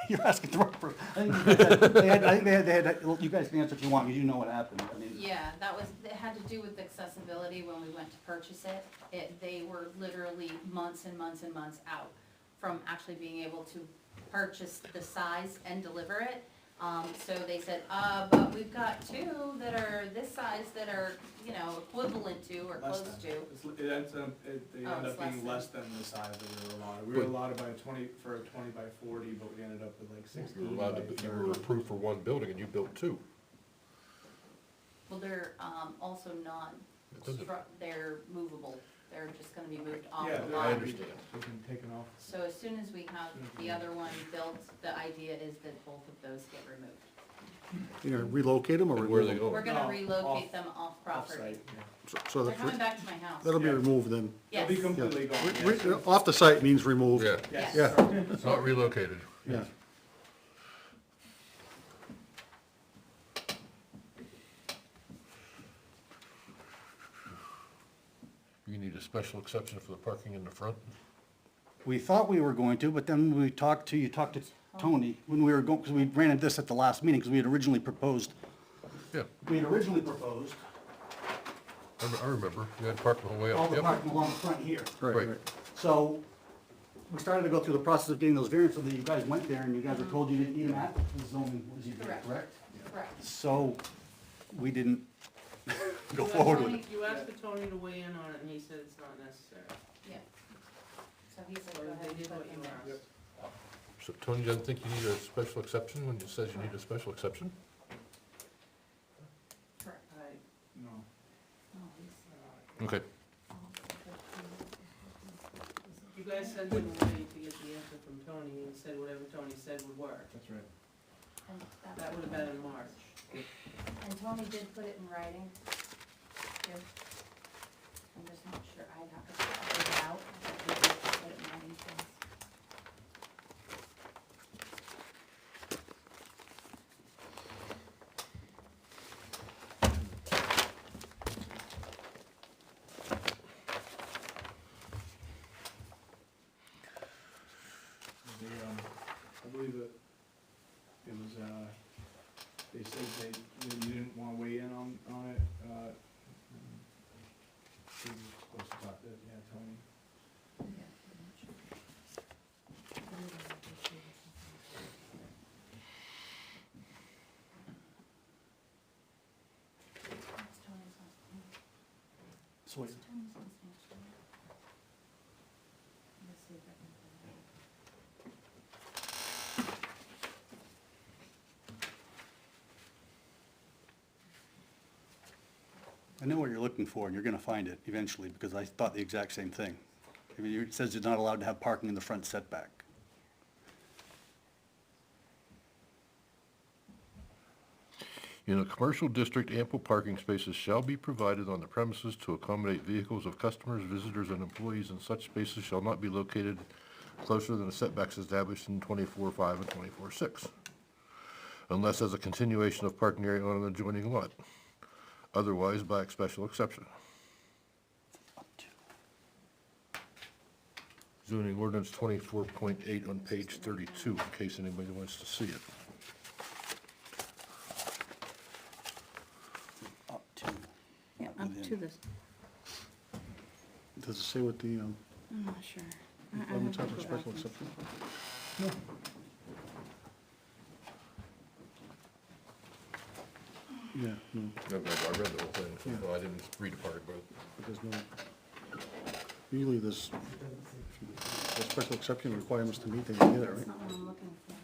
you're asking the wrong person. I think they had, well, you guys can answer if you want, because you know what happened. I mean, Yeah, it had to do with accessibility when we went to purchase it. They were literally months and months and months out from actually being able to purchase the size and deliver it. So they said, but we've got 2 that are this size that are, equivalent to or Less close than. to. They Oh, end it's up being less less than the size that we were allotted. We were allotted by for a 20 by 40, but we ended up with like You 16 were allowed by to, you were 30. approved for 1 building and you built 2. Well, they're, also not, doesn't- they're movable. They're just gonna be moved off Yeah, the they're lot. I understand. They've been taken off. So as soon as we have the other one built, the idea is that both of those get removed. You're gonna relocate them or And where are they remove them? We're going? gonna No, relocate off- them off property. Off-site, yeah. So They're coming back to my house. that'll be Yeah. removed then. They'll be Yes, completely gone. Re- yes. re- Off the site means removed. Yeah, Yes. Yeah. it's not relocated. Yeah. You need a special exception for the parking in the front? we thought we were going to, but then you talked to Tony, when we were going, because we ran into this at the last meeting, because we had originally proposed, Yeah, I I remember. You had to park the whole way all up. the Yep. parking along the front here. Right, Right. right. So, we started to go through the process of getting those variances, so that you guys went there, and you guys were told you didn't need them at the zoning, was you Correct. correct? correct. So, we didn't go You asked forward with Tony- it. You asked for Tony to weigh in on it, and he said it's not necessary. Yeah. So he said, So go ahead they and did put what you them there. asked. So Tony doesn't think you need a special exception when it says you need a special exception? Correct. No. Oh, he's- Okay. You guys sent him away to get the answer from Tony, and he said whatever Tony said would work. That's right. and That would have been in March. And Tony did put it in writing. Here. I'm just not sure, I'd have to figure it out. So wait, Tony's on stage, right? Let's see if I can find it. I know what you're looking for, and you're gonna find it eventually, because I thought the exact same thing. I mean, it says you're not allowed to have parking in the front setback. In a commercial district, ample parking spaces shall be provided on the premises to accommodate vehicles of customers, visitors, and employees, and such spaces shall not be located closer than the setbacks established in 24.5 and 24.6, unless as a continuation of parking area on an adjoining lot, otherwise by special exception. Zoning ordinance 24.8 on page 32, in case anybody wants to see it. Up to. Yeah, up to this, Does it say what the, I'm not sure. requirements are for special exception? Yeah, no, I read the whole thing, well, I didn't read a part, but but there's no, usually there's special exception requirements to meet, they can get it, That's right? not what I'm looking for.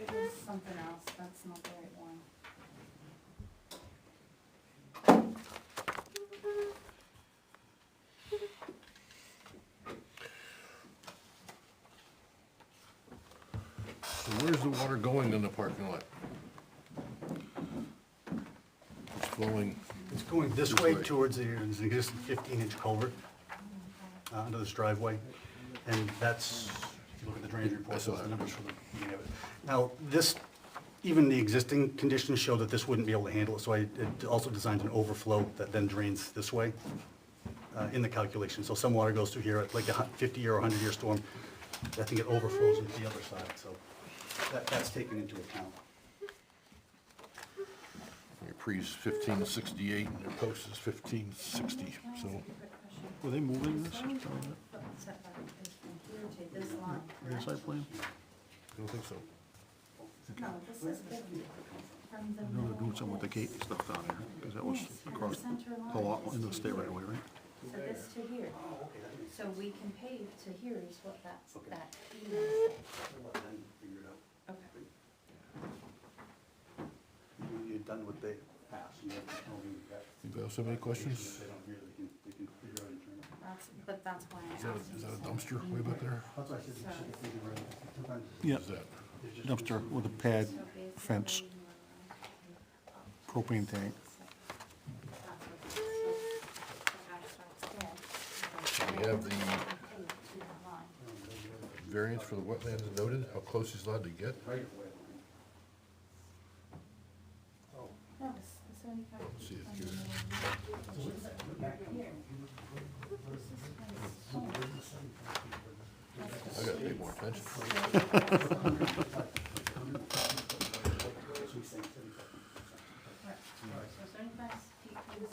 It is something else, that's not the right one. so where's the water going in the parking lot? It's flowing, It's going this way towards there's an existing 15-inch culvert under this driveway. And that's, if you look at the drainage report, I saw those are the that. numbers for the beginning of it. Now, this, even the existing conditions show that this wouldn't be able to handle it, so it also designed an overflow that then drains this way in the calculation. So some water goes through here, like a 50-year or 100-year storm, I think it overflows into the other side, so that's taken into account. your pre's 1568 and your post is 1560, so. Were they moving this? Setback is from here to this line, In the correct? site plan? I don't think so. No, this is 50 from the I know they're doing middle something with the of gate this. and stuff down there, because that was Yes, from across the center line. the lot, this into the to state here. right away, right? So this to here. So we can pave to here is what that's, Okay. that. Okay. You're done with the pass. Anybody else have any questions? They don't hear, they can figure out and turn it. But that's why I asked. Is that a dumpster way back there? That's why I said they should figure it out. Yeah, Is that, dumpster with a pad, So basically, fence, propane tank. we have the variance for the wetlands noted, how close he's allowed to get? No, it's 75. Let's see it here. I gotta pay more attention. So 75 feet from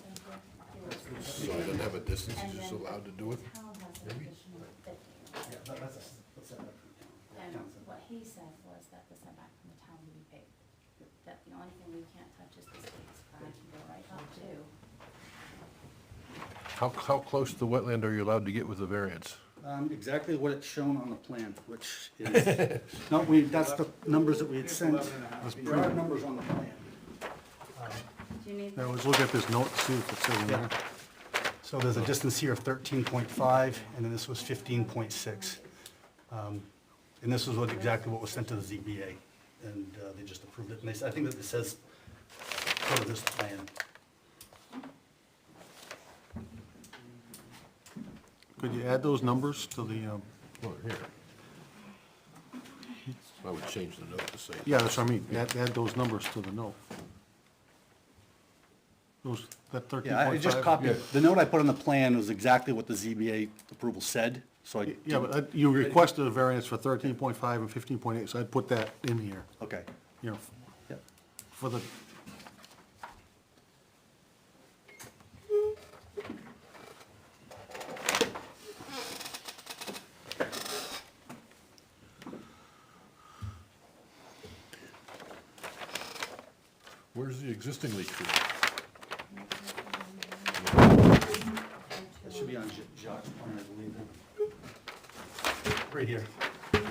the center, here. So I don't have a distance, he's just allowed to do it? The town has an additional 50. And what he said was that the setback from the town would be paid. That the only thing we can't touch is the state's, but I can go right up to. How close to the wetland are you allowed to get with the variance? Exactly what it's shown on the plan, which is, no, that's the numbers that we had sent. There are numbers on the plan. Do you need? Yeah, let's look at this note, see if it says in there. So there's a distance here of 13.5, and then this was 15.6. And this was exactly what was sent to the ZBA, and they just approved it. And I think that it says, part of this plan. Could you add those numbers to the, Well, here. I would change the note to say. yeah, that's what I mean, add those numbers to the note. Those, that 13.5. Yeah, I just copied, the note I put on the plan was exactly what the ZBA approval said, so I. Yeah, but you requested a variance for 13.5 and 15.8, so I'd put that in here, Okay. you know, Yep. for the, Where's the existing leach field? be on Jacques' plan, I believe. Right here. Oh, okay.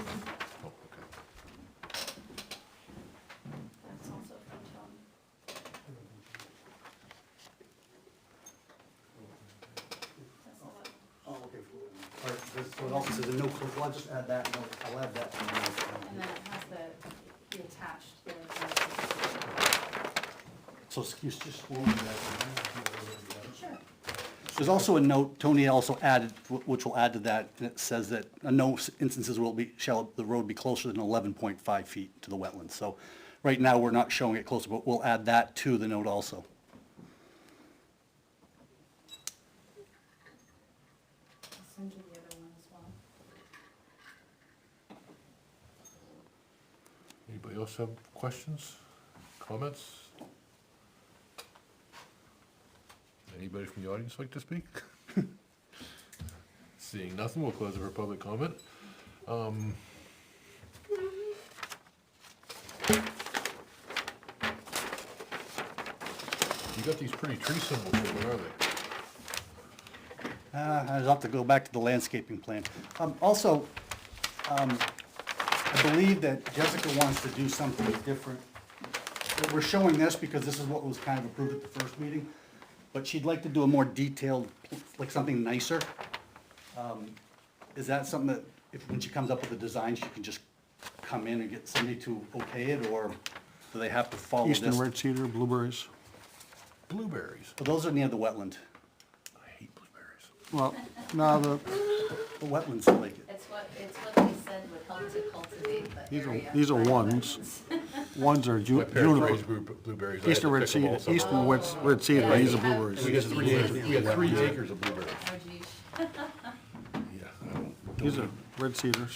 That's also from Tony. That's the one. Oh, okay. All right, so it also says a no, well, I'll just add that note, I'll add that. And then it has the attached there. So excuse, just hold that. Sure. There's also a note, Tony also added, which will add to that, and it says that no instances shall the road be closer than 11.5 feet to the wetlands. So right now, we're not showing it closer, but we'll add that to the note also. I'll send you the other one as well. Anybody else have questions, comments? Anybody from the audience like to speak? Seeing nothing, we'll close it for public comment. You got these pretty tree symbols, what are they? I'll have to go back to the landscaping plan. Also, I believe that Jessica wants to do something different. We're showing this because this is what was kind of approved at the first meeting, but she'd like to do a more detailed, like something nicer. Is that something that, if, when she comes up with a design, she can just come in and get somebody to okay it, or do they have to follow this? Eastern red cedar, blueberries. Blueberries. Well, those are near the wetland. I hate blueberries. Well, no, The wetlands like it. It's what they said would help to cultivate the area. these are by the ones. wetlands. Ones are My juniper. parents raised blueberries. I had Eastern to red pick 'em all cedar, summer. eastern red cedar, these are blueberries. We had 3 acres of blueberries. Oh, geez. Yeah, I don't These are red cedars,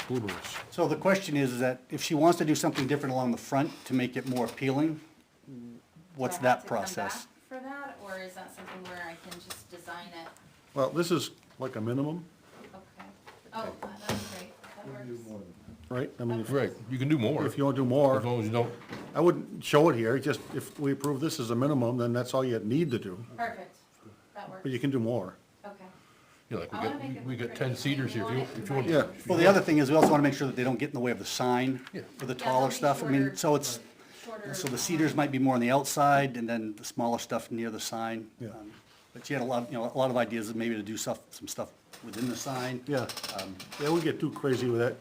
blueberries. So the question is that if she wants to do something different along the front to make it more appealing, what's Do I have that to come process? back for that, or is that something where I can just design it? Well, this is like a minimum, Okay. Oh, that's great. That works. right? I mean, Right, you can do more. if you want to do As more, long as you don't, I wouldn't show it here, just if we approve this as a minimum, then that's all you need to do. Perfect. That works. But you can do more. Okay. you know, like I wanna make it we got pretty. 10 cedars here. You want it If you want, Yeah. Well, the other thing is, we also want to make sure that they don't get in the way of the sign Yeah. for the Yeah, taller they'll be stuff. I mean, shorter- so it's, Shorter. so the cedars might be more on the outside, and then the smaller stuff near the sign. Yeah. But she had a lot, a lot of ideas of maybe to do some stuff within the sign. Yeah, yeah, we get too crazy with that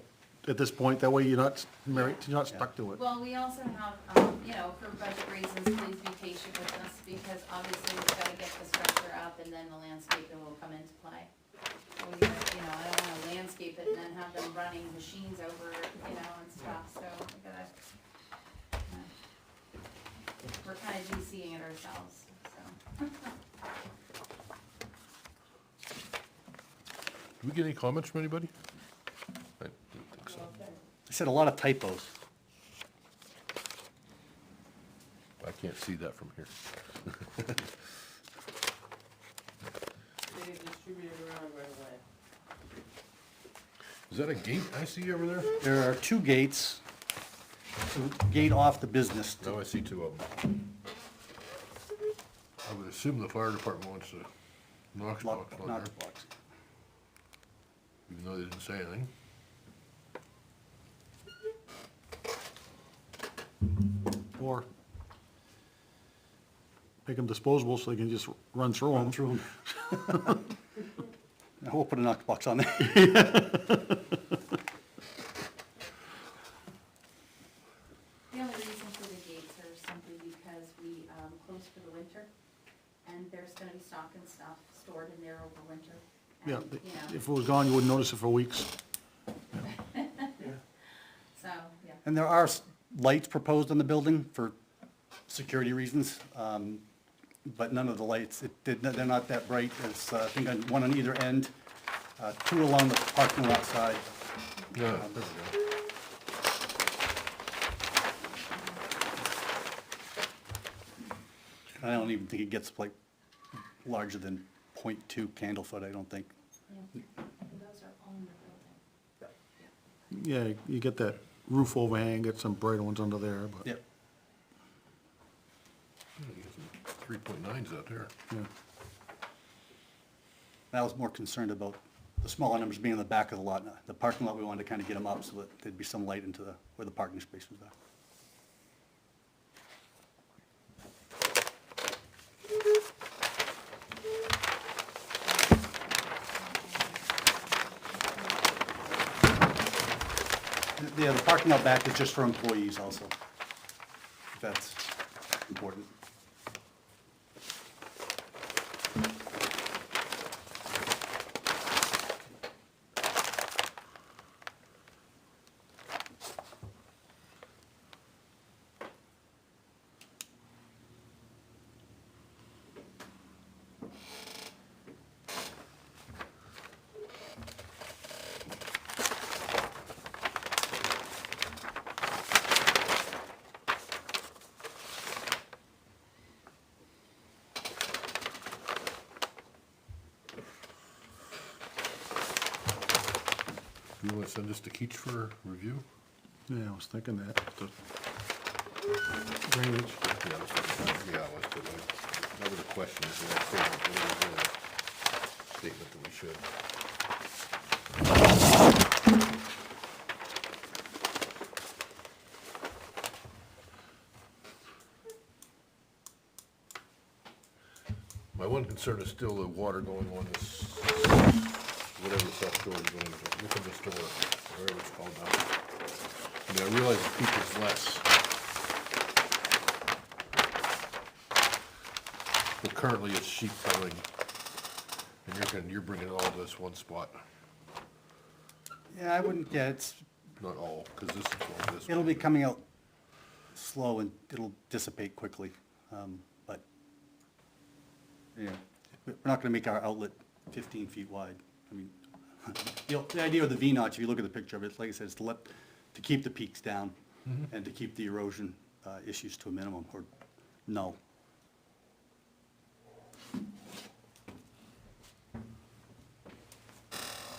at this point, that way you're not married, you're not stuck to it. Well, we also have, for budget reasons, please be patient with us, because obviously we've gotta get the structure up, and then the landscaping will come into play. We gotta, I don't wanna landscape it and then have them running machines over it, and stuff, so we gotta, we're kinda GCing it ourselves, so. do we get any comments from anybody? I don't think so. I said a lot of typos. I can't see that from here. They get distributed around right away. Is that a gate I see over there? There are two gates, a gate off the business. No, I see 2 of them. I would assume the fire department wants a Knox box on Knox there, box. even though they didn't say anything. Or make them disposable so they can just run through them. Through 'em. We'll put a Knox box on there. The only reason for the gates are simply because we, close for the winter, and there's gonna be stock and stuff stored in there over winter. Yeah, And, if it was gone, you wouldn't notice it for weeks. So, yeah. And there are lights proposed on the building for security reasons, but none of the lights, they're not that bright. There's, I think, one on either end, 2 along the parking lot side. Yeah, there we go. I don't even think it gets like larger than .2 candle foot, I don't think. Yeah. Those are on the building. Yeah, you get that roof overhang, get some brighter ones under there, but, Yep. 3.9's out there. yeah. I was more concerned about the smaller numbers being in the back of the lot. The parking lot, we wanted to kind of get them up so that there'd be some light into where the parking space was there. Yeah, the parking out back is just for employees also, if that's important. You want to send this to Keach for review? Yeah, I was thinking that. The drainage. Yeah, let's do it. That was a question, is there a statement that we should? My one concern is still the water going on this, whatever self-storage going, within the store, whatever it's called now. I mean, I realize the peak is less. But currently it's sheet filling, and you're bringing it all to this one spot. Yeah, I wouldn't, yeah, it's, Not all, because this is all this. it'll be coming out slow and it'll dissipate quickly, but, yeah, we're not gonna make our outlet 15 feet wide. I mean, the idea of the V-notch, if you look at the picture of it, like I said, is to keep the peaks down and to keep the erosion issues to a minimum or null.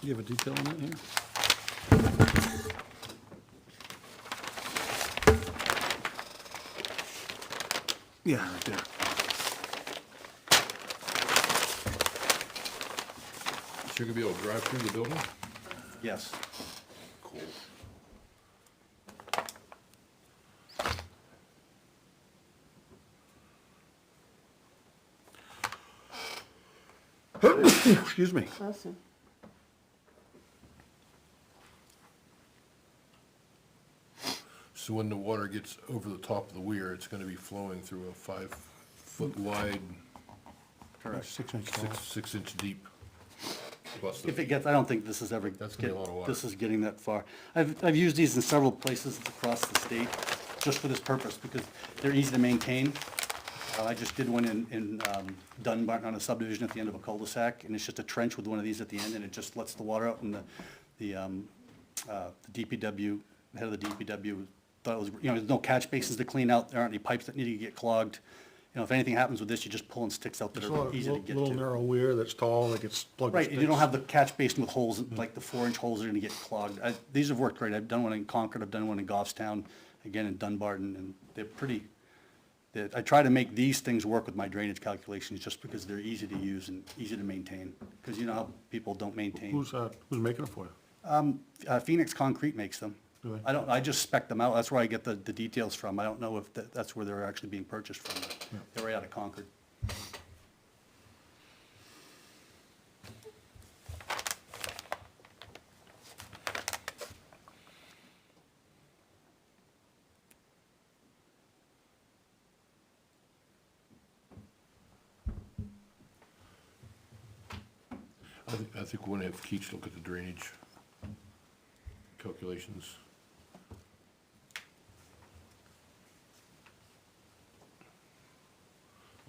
Do you have a detail on that here? Yeah, right there. So you're gonna be able to drive through the building? Yes. Cool. Excuse me. Awesome. So when the water gets over the top of the weir, it's gonna be flowing through a 5-foot wide, Correct. 6-inch tall. 6-inch deep. Plus If the, it gets, I don't think this is ever, That's gonna be a lot of water. this is getting that far. I've used these in several places across the state just for this purpose because they're easy to maintain. I just did one in Dunbarton on a subdivision at the end of a cul-de-sac, and it's just a trench with one of these at the end, and it just lets the water out, and the DPW, the head of the DPW thought it was, there's no catch basins to clean out, there aren't any pipes that need to get clogged. If anything happens with this, you're just pulling sticks out that It's are not a easy to get little to. narrow weir that's tall, that gets plugged with Right, and you don't sticks. have the catch basin with holes, like the 4-inch holes are gonna get clogged. These have worked great. I've done one in Concord, I've done one in Goffstown, again in Dunbarton, and they're pretty, I try to make these things work with my drainage calculations just because they're easy to use and easy to maintain. Because you know how people don't maintain. Who's making it for you? Phoenix Concrete makes them. Do they? I just spec them out. That's where I get the details from. I don't know if that's where they're actually being purchased from. They're right out of Concord. I think we wanna have Keach look at the drainage calculations.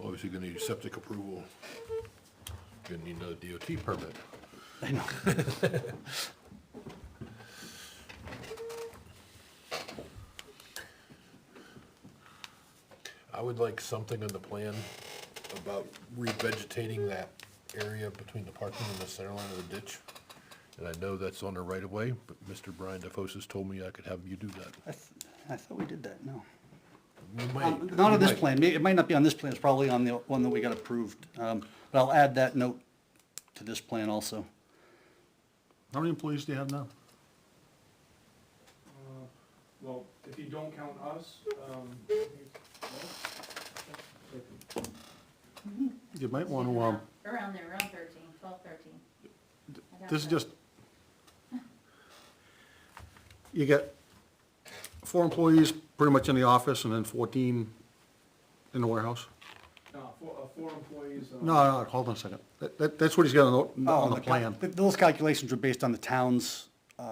Obviously gonna need septic approval. Gonna need another DOT permit. I know. I would like something on the plan about revegetating that area between the parking and the center line of the ditch. And I know that's on the right of way, but Mr. Brian DeFosis told me I could have you do that. I thought we did that, no. We might- Not on we this might. plan, it might not be on this plan, it's probably on the one that we got approved. But I'll add that note to this plan also. How many employees do you have now? Well, if you don't count us, You might want to, Around there, around 13, 12, 13. I'd have this is to- just, you get 4 employees pretty much in the office and then 14 in the warehouse? no, four employees. No, hold on a second. That's what he's got on the plan. Those calculations are based on the town's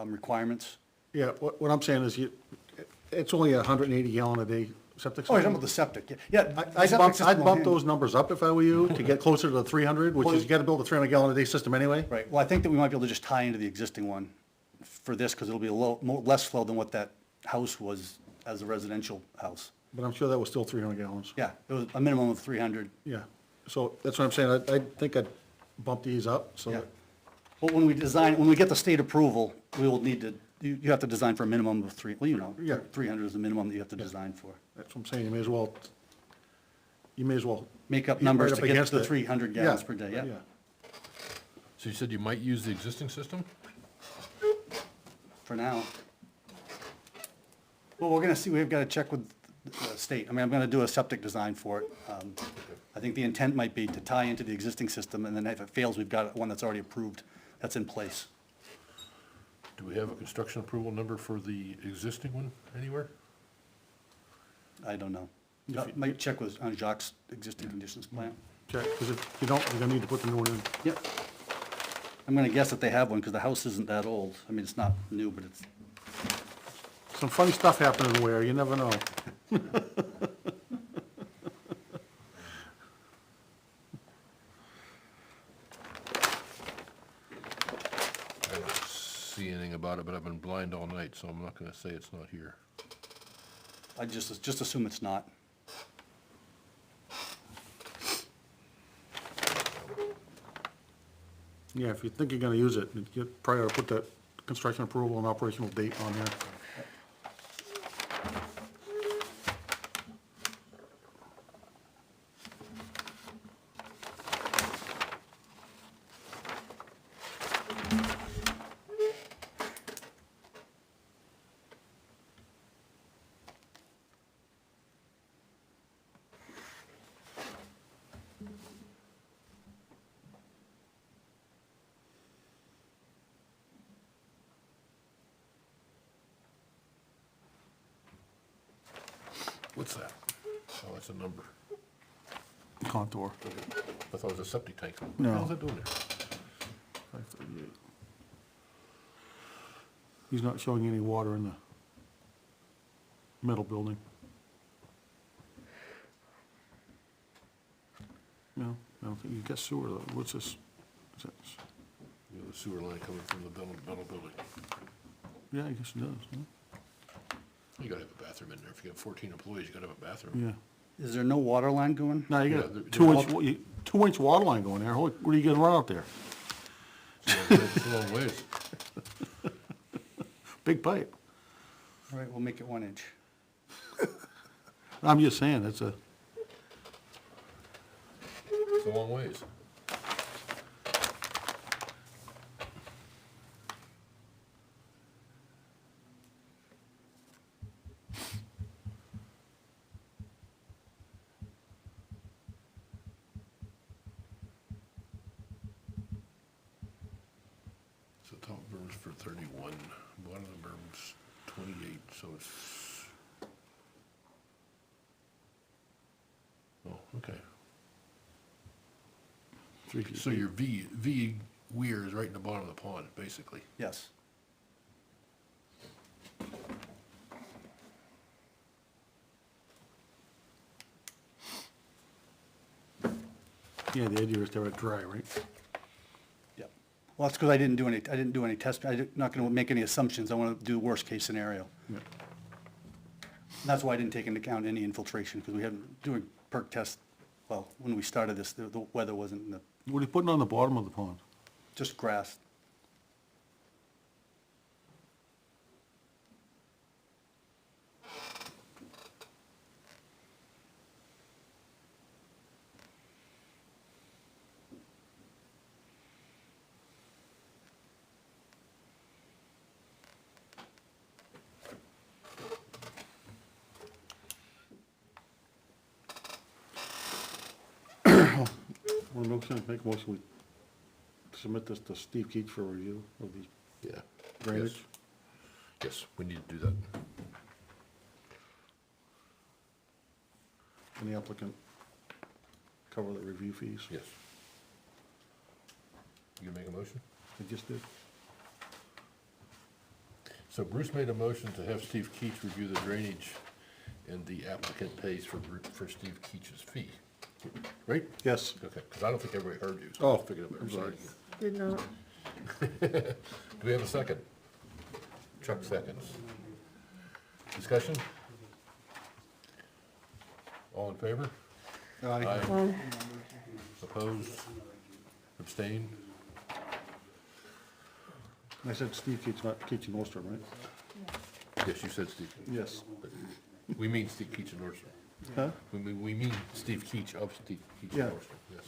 requirements. Yeah, what I'm saying is it's only 180 gallon a day septic Oh, you're talking system. about the septic, yeah. Yeah. the I'd septic bump, system I'd will bump handle- those numbers up if I were you, to get closer to the 300, which is, you gotta build a 300 gallon a day system anyway. Right, well, I think that we might be able to just tie into the existing one for this, because it'll be less flow than what that house was as a residential house. But I'm sure that was still 300 gallons. Yeah, it was a minimum of 300. Yeah, so that's what I'm saying, I think I'd bump these up, so Yeah. that, Well, when we get the state approval, we will need to, you have to design for a minimum of 3, well, you know, Yeah. 300 is the minimum that you have to design for. that's what I'm saying, you may as well Make up get numbers right to up get against to the it. 300 gallons per day, yeah. So you said you might use the existing system? For now. Well, we're gonna see, we've gotta check with the state. I mean, I'm gonna do a septic design for it. I think the intent might be to tie into the existing system, and then if it fails, we've got one that's already approved, that's in place. Do we have a construction approval number for the existing one anywhere? I don't know. Might check with, on Jacques' existing conditions plan. check, because if you don't, you're gonna need to put the new one in. Yep. I'm gonna guess that they have one, because the house isn't that old. I mean, it's not new, but it's, Some funny stuff happening where, you never know. I don't see anything about it, but I've been blind all night, so I'm not gonna say it's not here. I just assume it's not. Yeah, if you think you're gonna use it, you probably ought to put that construction approval and operational date on there. What's that? Oh, it's a number. Contour. I thought it was a septic tank. What No. the hell's that doing there? 538. He's not showing any water in the metal building. No, I don't think, you got sewer though, what's this? Is that- You know, the sewer line coming from the metal building. Yeah, I guess it does, huh? You gotta have a bathroom in there. If you got 14 employees, you gotta have a bathroom. Yeah. Is there no water line going? No, you Yeah, got a they're 2-inch, all- 2-inch water line going there, what are you gonna run out there? So it's a long ways. Big pipe. All right, we'll make it 1 inch. I'm just saying, it's a, It's a long ways. So top berm's for 31, bottom of the berm's 28, so it's... Oh, okay. 3 feet. So your V weir is right in the bottom of the pond, basically. Yes. Yeah, the idea is to have it dry, right? Yep. Well, that's because I didn't do any test, I'm not gonna make any assumptions, I wanna do worst case scenario. Yeah. And that's why I didn't take into account any infiltration, because we hadn't doing perk tests, well, when we started this, the weather wasn't, What are you putting on the bottom of the pond? just grass. Well, motion, make a motion, we submit this to Steve Keach for review of the Yeah. drainage. Yes. Yes, we need to do that. And the applicant cover the review fees. Yes. You can make a motion? I just did. So Bruce made a motion to have Steve Keach review the drainage, and the applicant pays for Steve Keach's fee, right? Yes. Okay, because I don't think everybody heard you. So Oh, I figured I better I'm say sorry. it Did not, again. Do we have a second? Chuck seconds. Discussion? All in favor? Aye. Opposed? Abstained? I said Steve Keach, not Keach and Nordstrom, right? Yes, you said Steve. Yes. We mean Steve Keach and Nordstrom. Huh? We mean Steve Keach of Steve Keach and Yeah. Nordstrom, yes.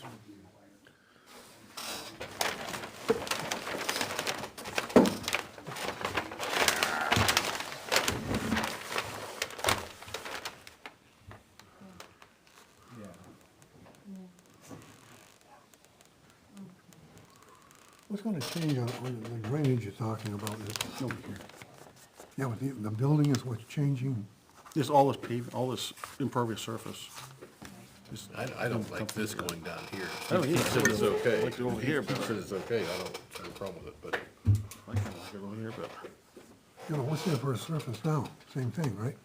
What's gonna change on the drainage you're talking about is, No. yeah, but the building is what's changing. There's all this all this impervious surface. Just- I don't like this going down here. I don't Steve either. Keach said it's okay. I like it over here Steve Keach better. said it's okay, I don't have a problem with it, but I can like it over here, but You know, what's there for a surface now? Same thing, right?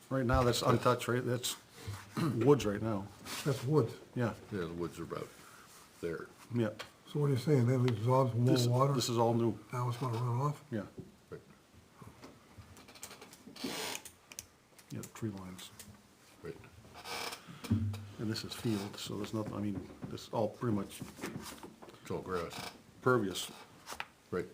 right now, that's untouched, right? That's woods right now. That's woods. Yeah, yeah, the woods are about there. yeah. So what are you saying, that absorbs more This, water? this is all new, Now it's gonna run off? yeah. Right. Yeah, tree lines. Right. And this is field, so there's nothing, I mean, this is all pretty much It's all grass. pervious. Right.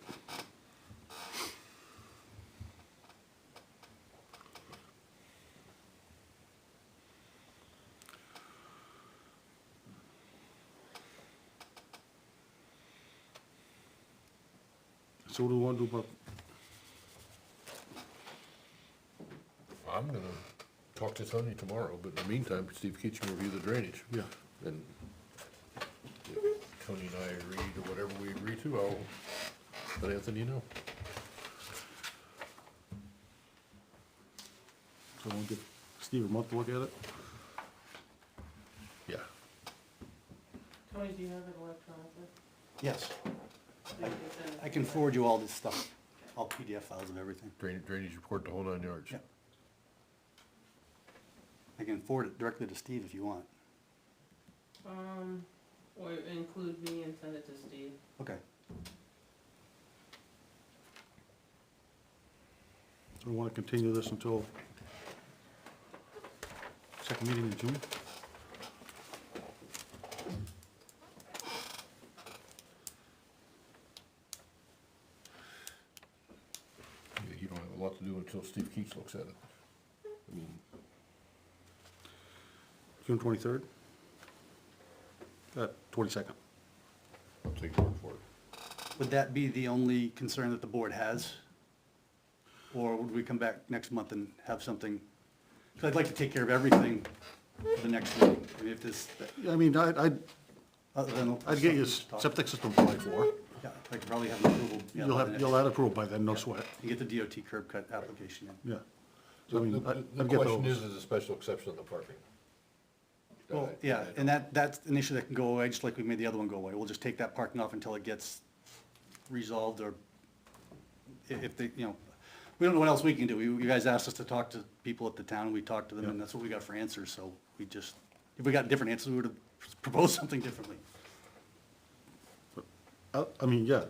So what do we want to do about, I'm gonna talk to Tony tomorrow, but in the meantime, Steve Keach can review the drainage. yeah, And if Tony and I agree to whatever we agree to, I'll let Anthony know. so we'll give Steve a month to look at it? Yeah. Tony, do you have it electronically? Yes, So you can send it I to can me. forward you all this stuff, all PDF files of everything. Drainage report, the whole 9 yards. Yeah. I can forward it directly to Steve if you want. Or include me and send it to Steve. Okay. So we want to continue this until second meeting in June? Yeah, you don't have a lot to do until Steve Keach looks at it. I mean, June 23rd? 22nd. I'll take your word for it. Would that be the only concern that the board has? Or would we come back next month and have something? Because I'd like to take care of everything for the next meeting. I mean, if this, Yeah, I mean, I'd other than. get your something to talk- septic system applied for. Yeah, I could probably have an approval. yeah, You'll by the have, you'll next- have approval by then, no sweat, And get the DOT curb cut application in. yeah. So I mean, The I'd get question those. is a special exception on the parking. Well, yeah, and that's an issue that can go away, just like we made the other one go away. We'll just take that parking off until it gets resolved, or if they, you know, we don't know what else we can do. You guys asked us to talk to people at the town, we talked to them, and Yeah. that's what we got for answers, so we just, if we got different answers, we would have proposed something differently. I mean, yeah,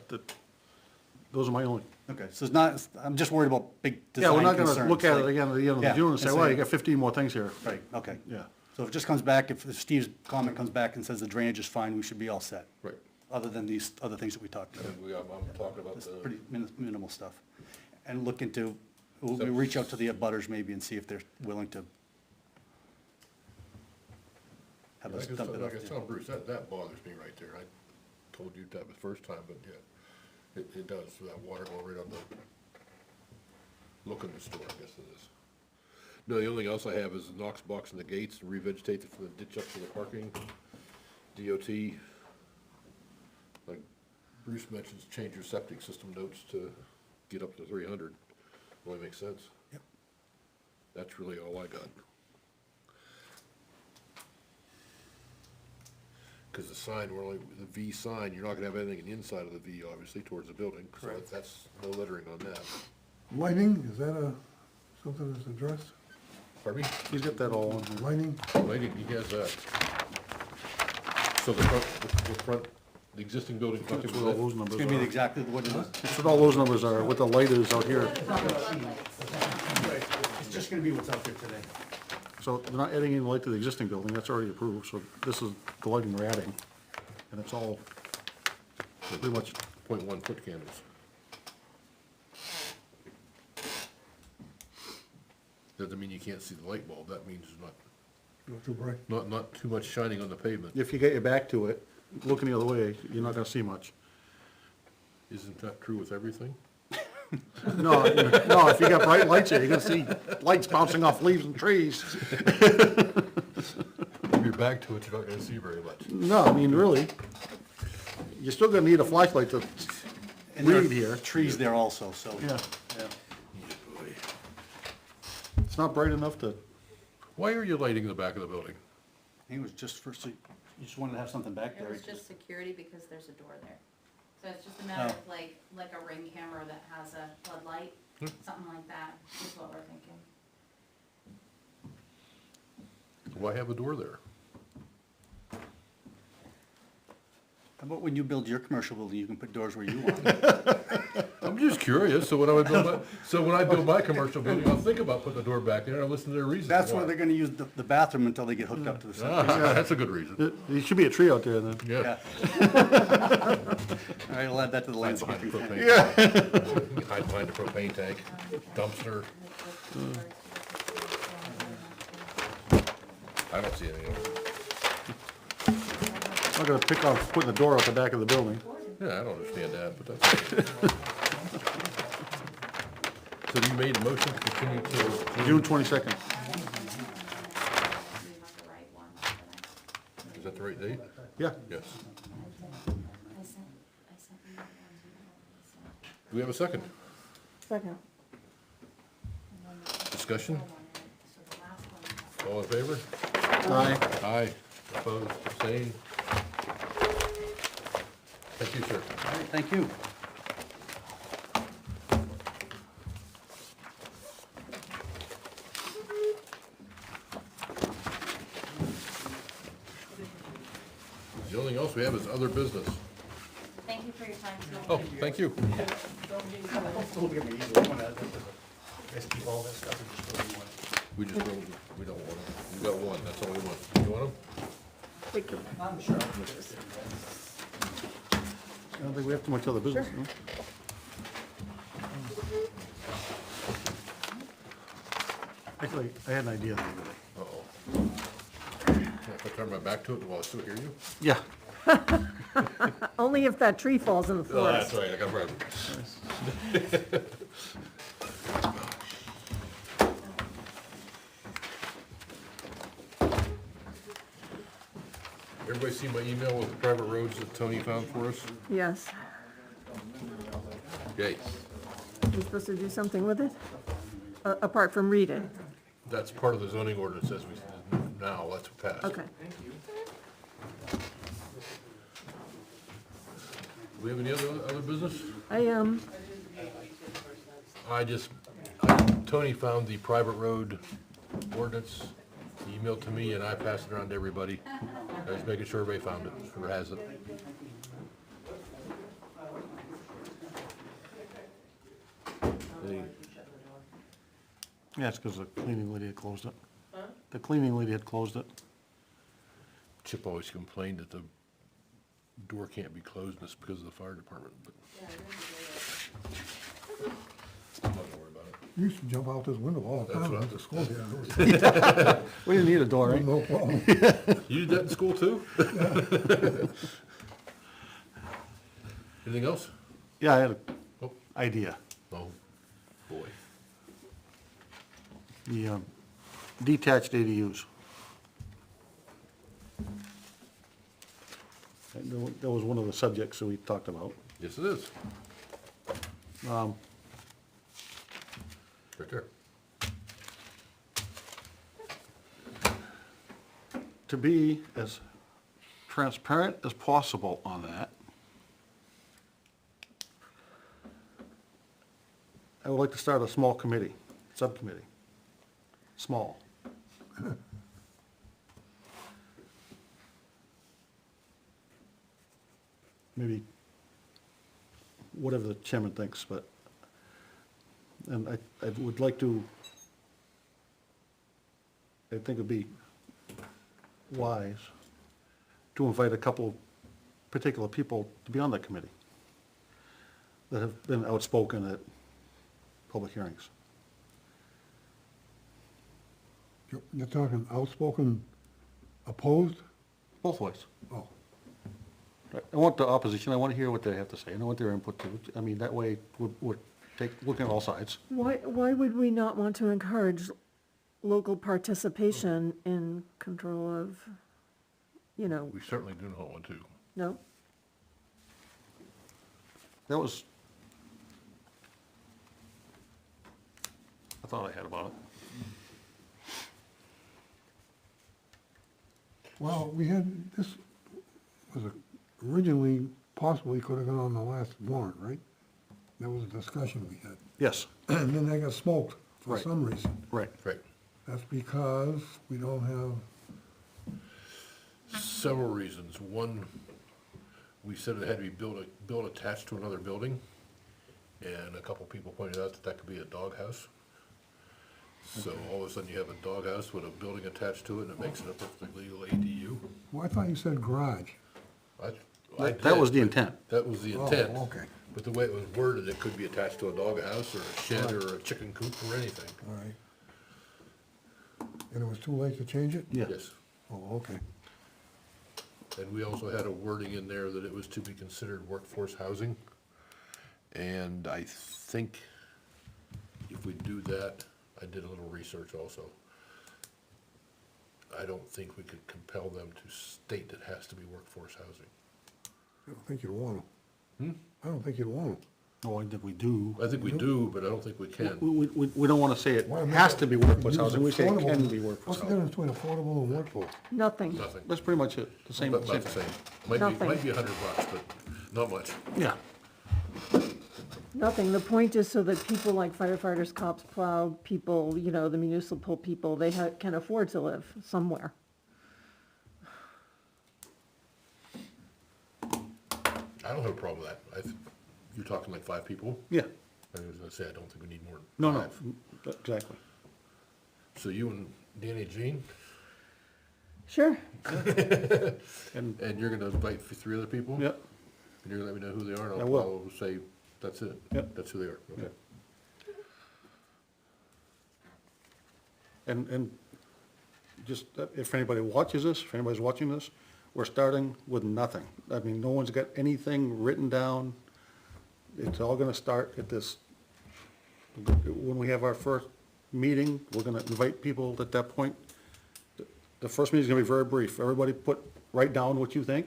those are my only, Okay, so it's not, I'm just worried about big yeah, we're design not concerns. gonna look at it like- again at the end of Yeah, June and say, and well, say- you got 15 more things here. Right, okay. Yeah, So if it just comes back, if Steve's comment comes back and says the drainage is fine, we should be all set, Right. other than these other things that we talked about. And I'm talking about It's the, pretty minimal stuff. And look into, we'll reach out to the abutters maybe and see if they're willing to have us like dump it I off. was telling Bruce, that bothers me right there. I told you that the first time, but yeah, it does, that water going right on the, look in the store, I guess it is. No, the only thing else I have is the Knox box and the gates, and revegetate the ditch up to the parking. DOT Bruce mentions change your septic system notes to get up to 300. Only makes sense. Yep. That's really all I got. Because the sign, we're only, the V sign, you're not gonna have anything in the inside of the V, obviously, towards the building. So Correct. that's no lettering on that. Lighting, is that something that's addressed? Pardon me? He's got that all on here. Lighting, Lighting, he has that. So the existing building. That's what all those It's numbers gonna be are. exactly what it is. That's what all those numbers are, what the light is out here. It's just gonna be what's out there today. So they're not adding any light to the existing building, that's already approved, so this is the lighting we're adding. And it's all pretty much, 0.1 foot candles. Doesn't mean you can't see the light bulb, that means not too bright. not too much shining on the pavement. if you get your back to it, looking the other way, you're not gonna see much. Isn't that true with everything? No, no, if you got bright lights here, you're gonna see lights bouncing off leaves and trees. If you're back to it, you're not gonna see very much. No, I mean, really, you're still gonna need a flashlight to And there read are here. trees there also, so. Yeah. Yeah. It's not bright enough to, Why are you lighting the back of the building? I think it was just for, so you just wanted to have something back It there. was just security because there's a door there. So it's just a matter of like a ring camera that has a floodlight, something like that is what we're thinking. Why have a door there? How about when you build your commercial building, you can put doors where you want? I'm just curious, so when I build my commercial building, I'll think about putting the door back there and I'll listen to their reasons. That's why why. they're gonna use the bathroom until they get hooked up to the septic. That's a good reason, there should be a tree out there then. yeah. All right, I'll add that to the Hide behind the landscaping. propane. Hide behind the propane tank, dumpster, I don't see anything else. I'm not gonna pick off putting the door out the back of the building. Yeah, I don't understand that, but that's. So you made a motion to continue to June 22nd. We have the right one for that. is that the right date? Yeah. Yes. I sent you that one too. Do we have a second? Second. Discussion? So the last one. All in favor? Aye. Aye. Opposed, abstained? Thank you, sir. All right, thank you. The only thing else we have is other business. Thank you for your time. too. Oh, thank you. We just don't, we don't want them. We got one, that's all we want. You want them? Take your- I don't think we have too much other business, no? Actually, I had an idea the other day. Uh-oh. If I turn my back to it, will I still hear you? Yeah. Only if that tree falls in the Oh, that's forest. right, I got it. Everybody see my email with the private roads that Tony found for us? Yes. Yay. You supposed to do something with it? Apart from read it? That's part of the zoning ordinance as we, now, that's passed. Okay. Do we have any other business? Tony found the private road ordinance, he emailed to me, and I passed it around to everybody. I was making sure everybody found it, or has it. Any- Yeah, it's because the cleaning lady had closed it. The cleaning lady had closed it. Chip always complained that the door can't be closed, and it's because of the fire department, but I'm not gonna worry about it. You used to jump out this window all the That's time what I- after school here. We didn't need a door, right? No problem. You did that in school too? Anything else? Yeah, I had an Oh, idea. oh, boy. The detached ADUs. And that was one of the subjects that we talked about. Yes, it is. Right there. To be as transparent as possible on that, I would like to start a small committee, subcommittee. Small. Maybe whatever the chairman thinks, but, and I would like to, I think it'd be wise to invite a couple particular people to be on that committee that have been outspoken at public hearings. You're talking outspoken opposed? Both ways. Oh, I want the opposition, I want to hear what they have to say, and I want their input too. I mean, that way, we're looking at all sides. Why would we not want to encourage local participation in control of, you know, We certainly do not want to. no? That was, I thought I had about it. well, we had, this was originally possibly could have gone on the last warrant, right? That was a discussion we had. Yes, And then they got smoked for Right. some reason. right. Right. That's because we don't have, Several reasons. One, we said it had to be built attached to another building, and a couple people pointed out that that could be a doghouse. So all of a sudden you have a doghouse with a building attached to it, and it makes it a perfectly legal ADU. well, I thought you said garage. That was the did, intent. but That was the Oh, intent. okay. But the way it was worded, it could be attached to a doghouse or a shed or a chicken coop or anything. All right. And it was too late to change it? Yeah. Yes. Oh, okay. And we also had a wording in there that it was to be considered workforce housing. And I think if we do that, I did a little research also. I don't think we could compel them to state it has to be workforce housing. I don't think you'd want to. I don't think you'd want to. Oh, I think we do. I think we do, but I don't think we can. We don't want to say it Why make has it- to be workforce use housing, we say it affordable- can be workforce What's the housing. difference between affordable and workforce? Nothing. Nothing. That's pretty much it, the same, About same the thing. same. Might Nothing. be $100, but not much. Yeah, Nothing. The point is so that people like firefighters, cops, plow people, you know, the municipal people, they can afford to live somewhere. I don't have a problem with that. You're talking like 5 people? yeah, I was gonna say, I don't think we need more no, than no, 5. exactly. So you and Danny Jean, Sure. And, and you're gonna invite 3 other people? yeah, And you're gonna let me know who they are, and I I'll will. I'll say, that's it. Yep. That's who they are, okay. and just, if anybody watches this, if anybody's watching this, we're starting with nothing. I mean, no one's got anything written down. It's all gonna start at this, when we have our first meeting, we're gonna invite people at that point. The first meeting's gonna be very brief. Everybody write down what you think.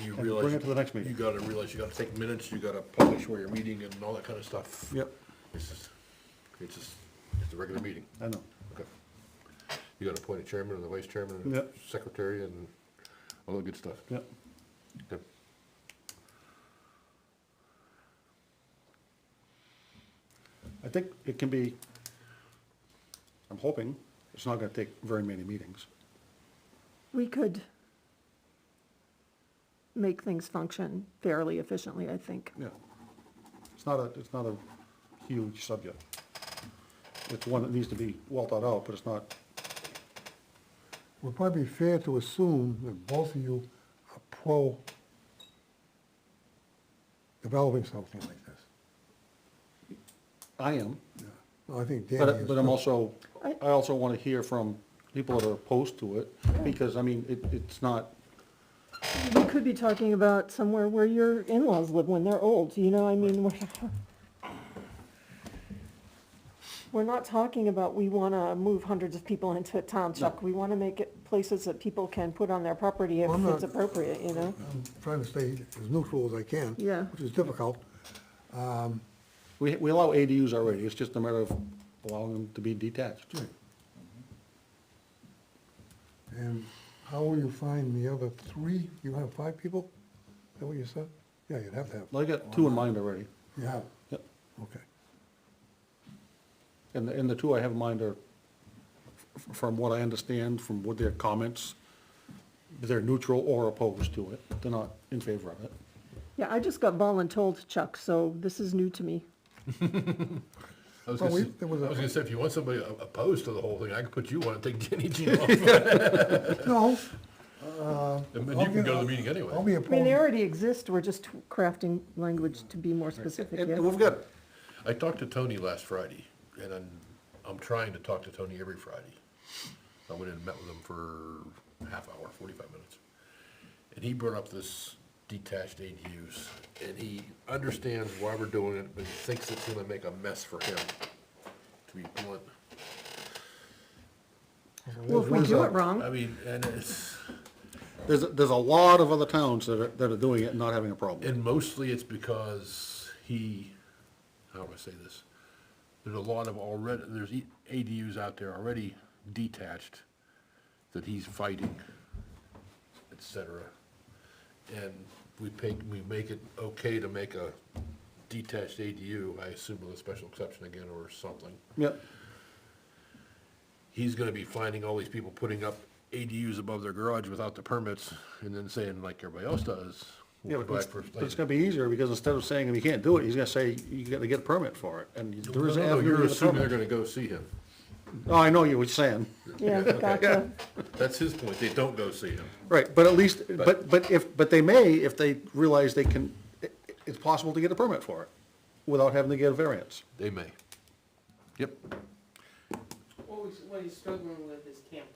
You And realize bring it to the next meeting. You gotta realize you gotta take minutes, you gotta publish where you're meeting and all that kind of stuff. Yep, It's a regular meeting, I know. okay. You gotta appoint a chairman and the vice chairman and a Yep. secretary and all that good stuff. Yep. Okay. I think it can be, I'm hoping, it's not gonna take very many meetings. We could make things function fairly efficiently, I think. Yeah. It's not a huge subject. It's one that needs to be well thought out, but it's not, Would probably be fair to assume that both of you are pro developing something like this. I am, Yeah. Well, I think Danny is. but I'm too. also, I also wanna hear from people that are opposed to it, because, I mean, it's not, We could be talking about somewhere where your in-laws live when they're old, you know, I mean, We're not talking about, we wanna move hundreds of people into a town, Chuck. We wanna make it places that people can put on their property if Well, I'm it's not- appropriate, you know? I'm trying to stay as neutral as I can. Yeah. Which is difficult. We allow ADUs already, it's just a matter of allowing them to be detached. Right. And how will you find the other three? You have 5 people? Is that what you said? Yeah, you'd have to have. I got 2 in mind already. You have? Yep. Okay. And the 2 I have in mind are, from what I understand, from what their comments, they're neutral or opposed to it. They're not in favor of it. Yeah, I just got voluntold, Chuck, so this is new to me. I was Well, gonna say, there was a- if you want somebody opposed to the whole thing, I could put you on and take Jenny Jean off. No. And then you can go to the meeting I'll anyway. be I mean, they opposed. already exist, we're just crafting language to be more specific, yeah. And we've got, I talked to Tony last Friday, and I'm trying to talk to Tony every Friday. I went in and met with him for half hour, 45 minutes. And he brought up this detached ADUs, and he understands why we're doing it, but he thinks it's gonna make a mess for him, to be blunt. Well, if we do it wrong, I mean, and it's, there's a lot of other towns that are doing it and not having a problem. and mostly it's because how do I say this? There's a lot of there's ADUs out there already detached that he's fighting, et cetera. And we make it okay to make a detached ADU, I assume with a special exception again or something. Yep. He's gonna be finding all these people putting up ADUs above their garage without the permits and then saying like everybody else does. Yeah, we'll but go back for it's gonna be easier, because instead of saying you can't do it, he's gonna say you gotta get a permit for it, and there is an No, avenue you're to get a assuming they're permit. gonna go see him. Oh, I know you were saying, yeah, gotcha. That's his point, they don't go see him. right, but at least, but they may, if they realize they can, it's possible to get a permit for it, without having to get a variance. They may. Yep, What he's struggling with is campers.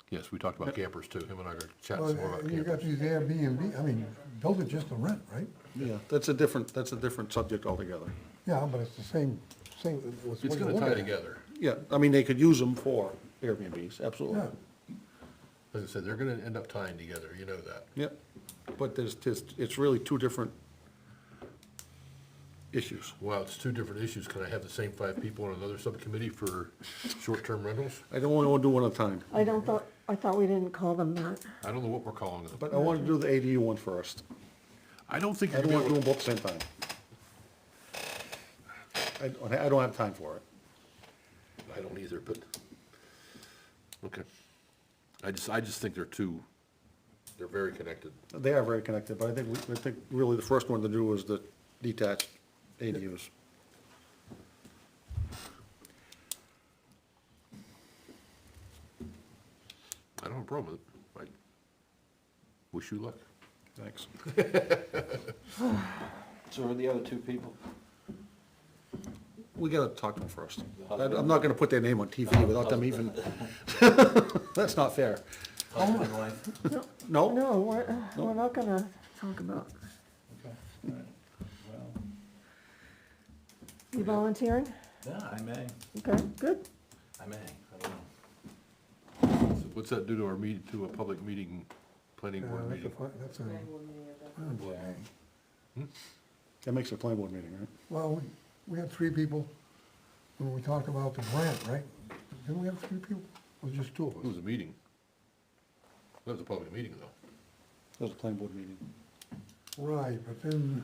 yes, we talked about campers too, him and I are chatting Well, some more about you got campers. these Airbnb, I mean, build it just to rent, right? Yeah, that's a different subject altogether. Yeah, but it's the same, It's gonna tie together. Yeah, I mean, they could use them for Airbnbs, absolutely. Yeah, As I said, they're gonna end up tying together, you know that. Yep, but it's really 2 different issues. Well, it's 2 different issues. Can I have the same 5 people on another subcommittee for short-term rentals? I don't only wanna do one at a time, I thought we didn't call them that. I don't know what we're calling them. but I wanna do the ADU one first. I don't think I you're don't gonna wanna be do able them both at the same time. I don't have time for it. I don't either, but, okay. I just think they're very connected. They are very connected, but I think really the first one to do was the detached ADUs. I don't have a problem with it. I wish you luck. Thanks. So are the other 2 people? We gotta talk to them first. I'm not gonna put their name on TV without them even, that's not fair. Husband and wife? No? No, we're not gonna talk about, Okay, all right. Well, you volunteering? yeah, I may, Okay, good. I don't know. So what's that do to our meeting, to a public meeting, planning board that's a, meeting? that's a, planning board meeting. That makes a planning board meeting, right? Well, we had 3 people when we talked about the grant, right? Didn't we have 3 people? Or just 2 of It us? was a meeting. That was a public meeting, though. That was a planning board meeting. Right, but then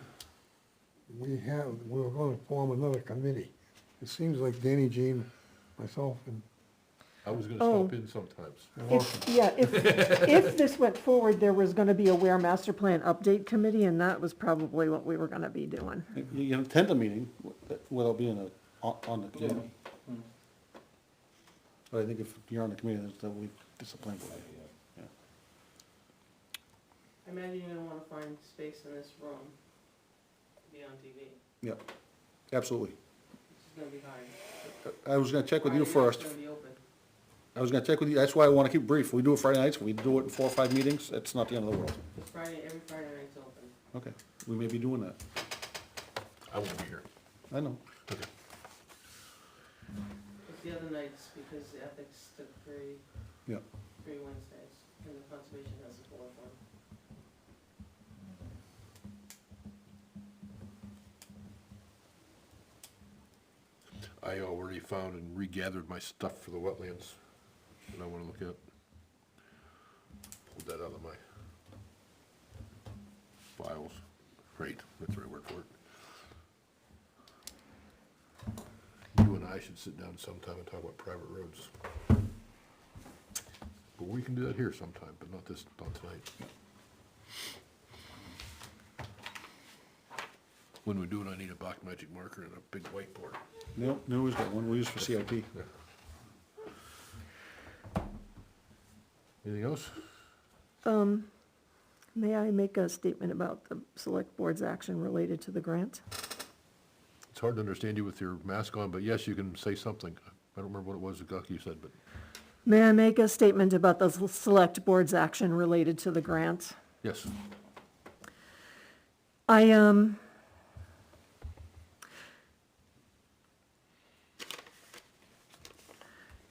we were gonna form another committee. It seems like Danny, Jean, myself, and I was gonna Oh. stop in sometimes. If this went forward, there was gonna be a Weare Master Plan Update Committee, and that was probably what we were gonna be doing. You can attend a meeting without being on the committee. But I think if you're on the committee, it's a planning board meeting. Yeah. I imagine you're gonna wanna find space in this room to be on TV. Yep, absolutely. This is gonna be hard. I was gonna check with you Friday night's first. gonna be open. I was gonna check with you, that's why I wanna keep it brief. We do it Friday nights, we do it in 4 or 5 meetings, it's not the end of the world. Every Friday night's open. Okay, we may be doing that. I won't be here. I know. Okay. the other nights because the ethics took three Yeah. Wednesdays, and the conservation has the fourth one. I already found and regathered my stuff for the wetlands that I wanna look at. Pulled that out of my files. Great, that's the right word for it. You and I should sit down sometime and talk about private roads. But we can do that here sometime, but not tonight. When we do it, I need a black magic marker and a big whiteboard. No, we've got one we use for CIP. Anything else? May I make a statement about the select board's action related to the grant? It's hard to understand you with your mask on, but yes, you can say something. I don't remember what it was exactly you said, but May I make a statement about the select board's action related to the grant? yes.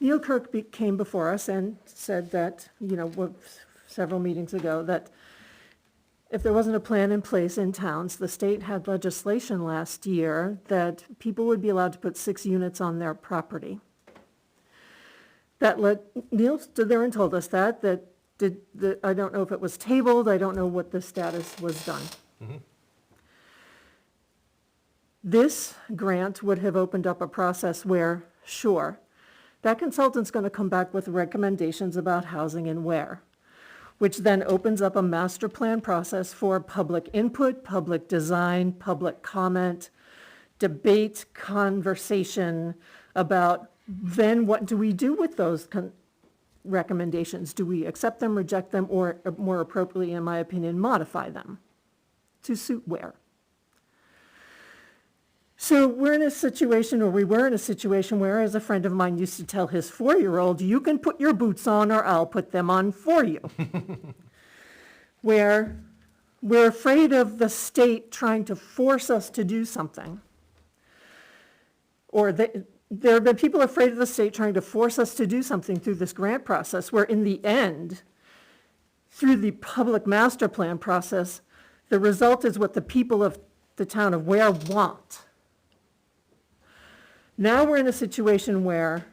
Neil Kirk came before us and said that, several meetings ago, that if there wasn't a plan in place in towns, the state had legislation last year that people would be allowed to put 6 units on their property. Neil stood there and told us that I don't know if it was tabled, I don't know what the status was done. This grant would have opened up a process where, sure, that consultant's going to come back with recommendations about housing in Weare, which then opens up a master plan process for public input, public design, public comment, debate, conversation about then what do we do with those recommendations? Do we accept them, reject them, or more appropriately, in my opinion, modify them to suit Weare? So we were in a situation where, as a friend of mine used to tell his 4-year-old, you can put your boots on or I'll put them on for you. Where we're afraid of the state trying to force us to do something. Or there have been people afraid of the state trying to force us to do something through this grant process, where in the end, through the public master plan process, the result is what the people of the town of Weare want. Now we're in a situation where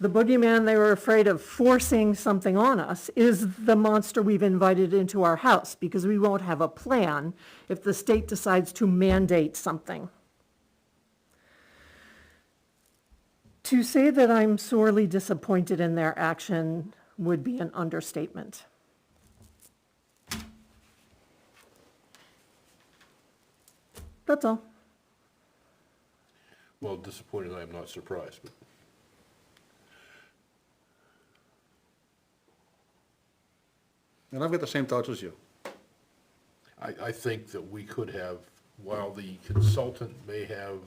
the boogeyman they were afraid of forcing something on us is the monster we've invited into our house, because we won't have a plan if the state decides to mandate something. To say that I'm sorely disappointed in their action would be an understatement. That's all. Well, disappointed, I am not surprised, but And I've got the same thoughts as you. I think that we could have, while the consultant may have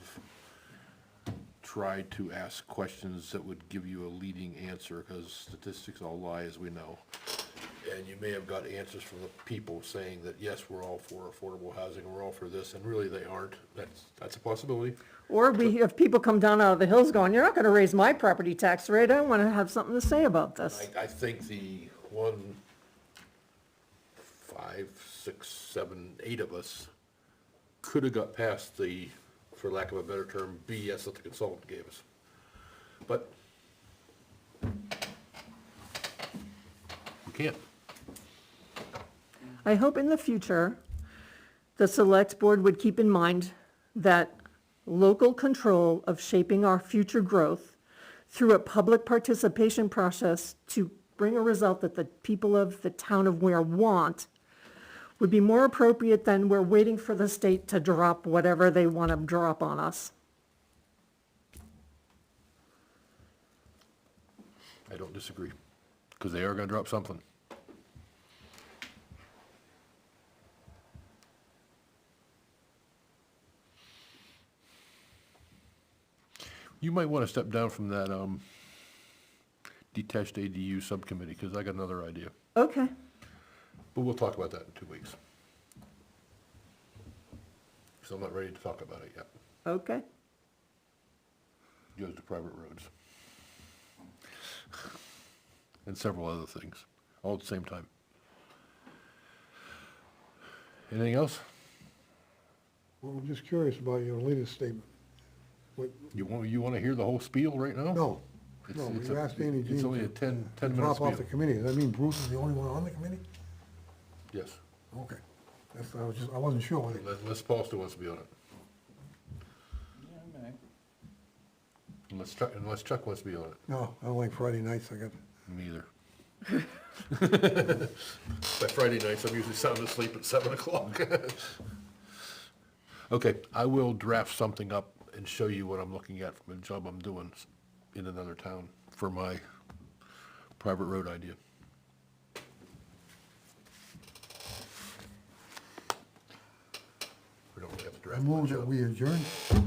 tried to ask questions that would give you a leading answer, because statistics all lie, as we know, and you may have got answers from the people saying that, yes, we're all for affordable housing, we're all for this, and really they aren't. That's a possibility. Or if people come down out of the hills going, you're not going to raise my property tax rate, I want to have something to say about this. I think the 1, 5, 6, 7, 8 of us could have got past the, for lack of a better term, BS that the consultant gave us. But you can't. I hope in the future, the select board would keep in mind that local control of shaping our future growth through a public participation process to bring a result that the people of the town of Weare want would be more appropriate than we're waiting for the state to drop whatever they want to drop on us. I don't disagree, because they are gonna drop something. You might wanna step down from that, detached ADU subcommittee, because I got another idea. Okay. But we'll talk about that in 2 weeks. So I'm not ready to talk about it yet. Okay. goes to private roads. And several other things, all at the same time. Anything else? Well, I'm just curious about your latest statement. What, You want to hear the whole spiel right now? no, It's- no, it's you a- asked Andy it's James only a to 10 minute drop off spiel. the committee. Does that mean Bruce is the only one on the committee? Yes, Okay. I wasn't sure whether. unless Paul still wants to be on it. Yeah, I may. Unless Chuck wants to be on it. No, I don't like Friday nights, I got, Me either. By Friday nights, I'm usually sound asleep at 7 o'clock. Okay, I will draft something up and show you what I'm looking at from a job I'm doing in another town for my private road idea. We don't really have to I draft move much that up. we adjourn. Do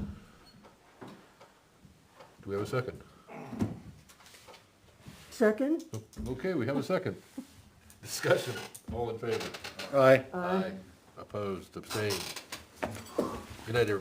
we have a second? Second? Okay, we have a second. Discussion, all in favor? Aye. Aye. Opposed, abstained. Good night, everybody.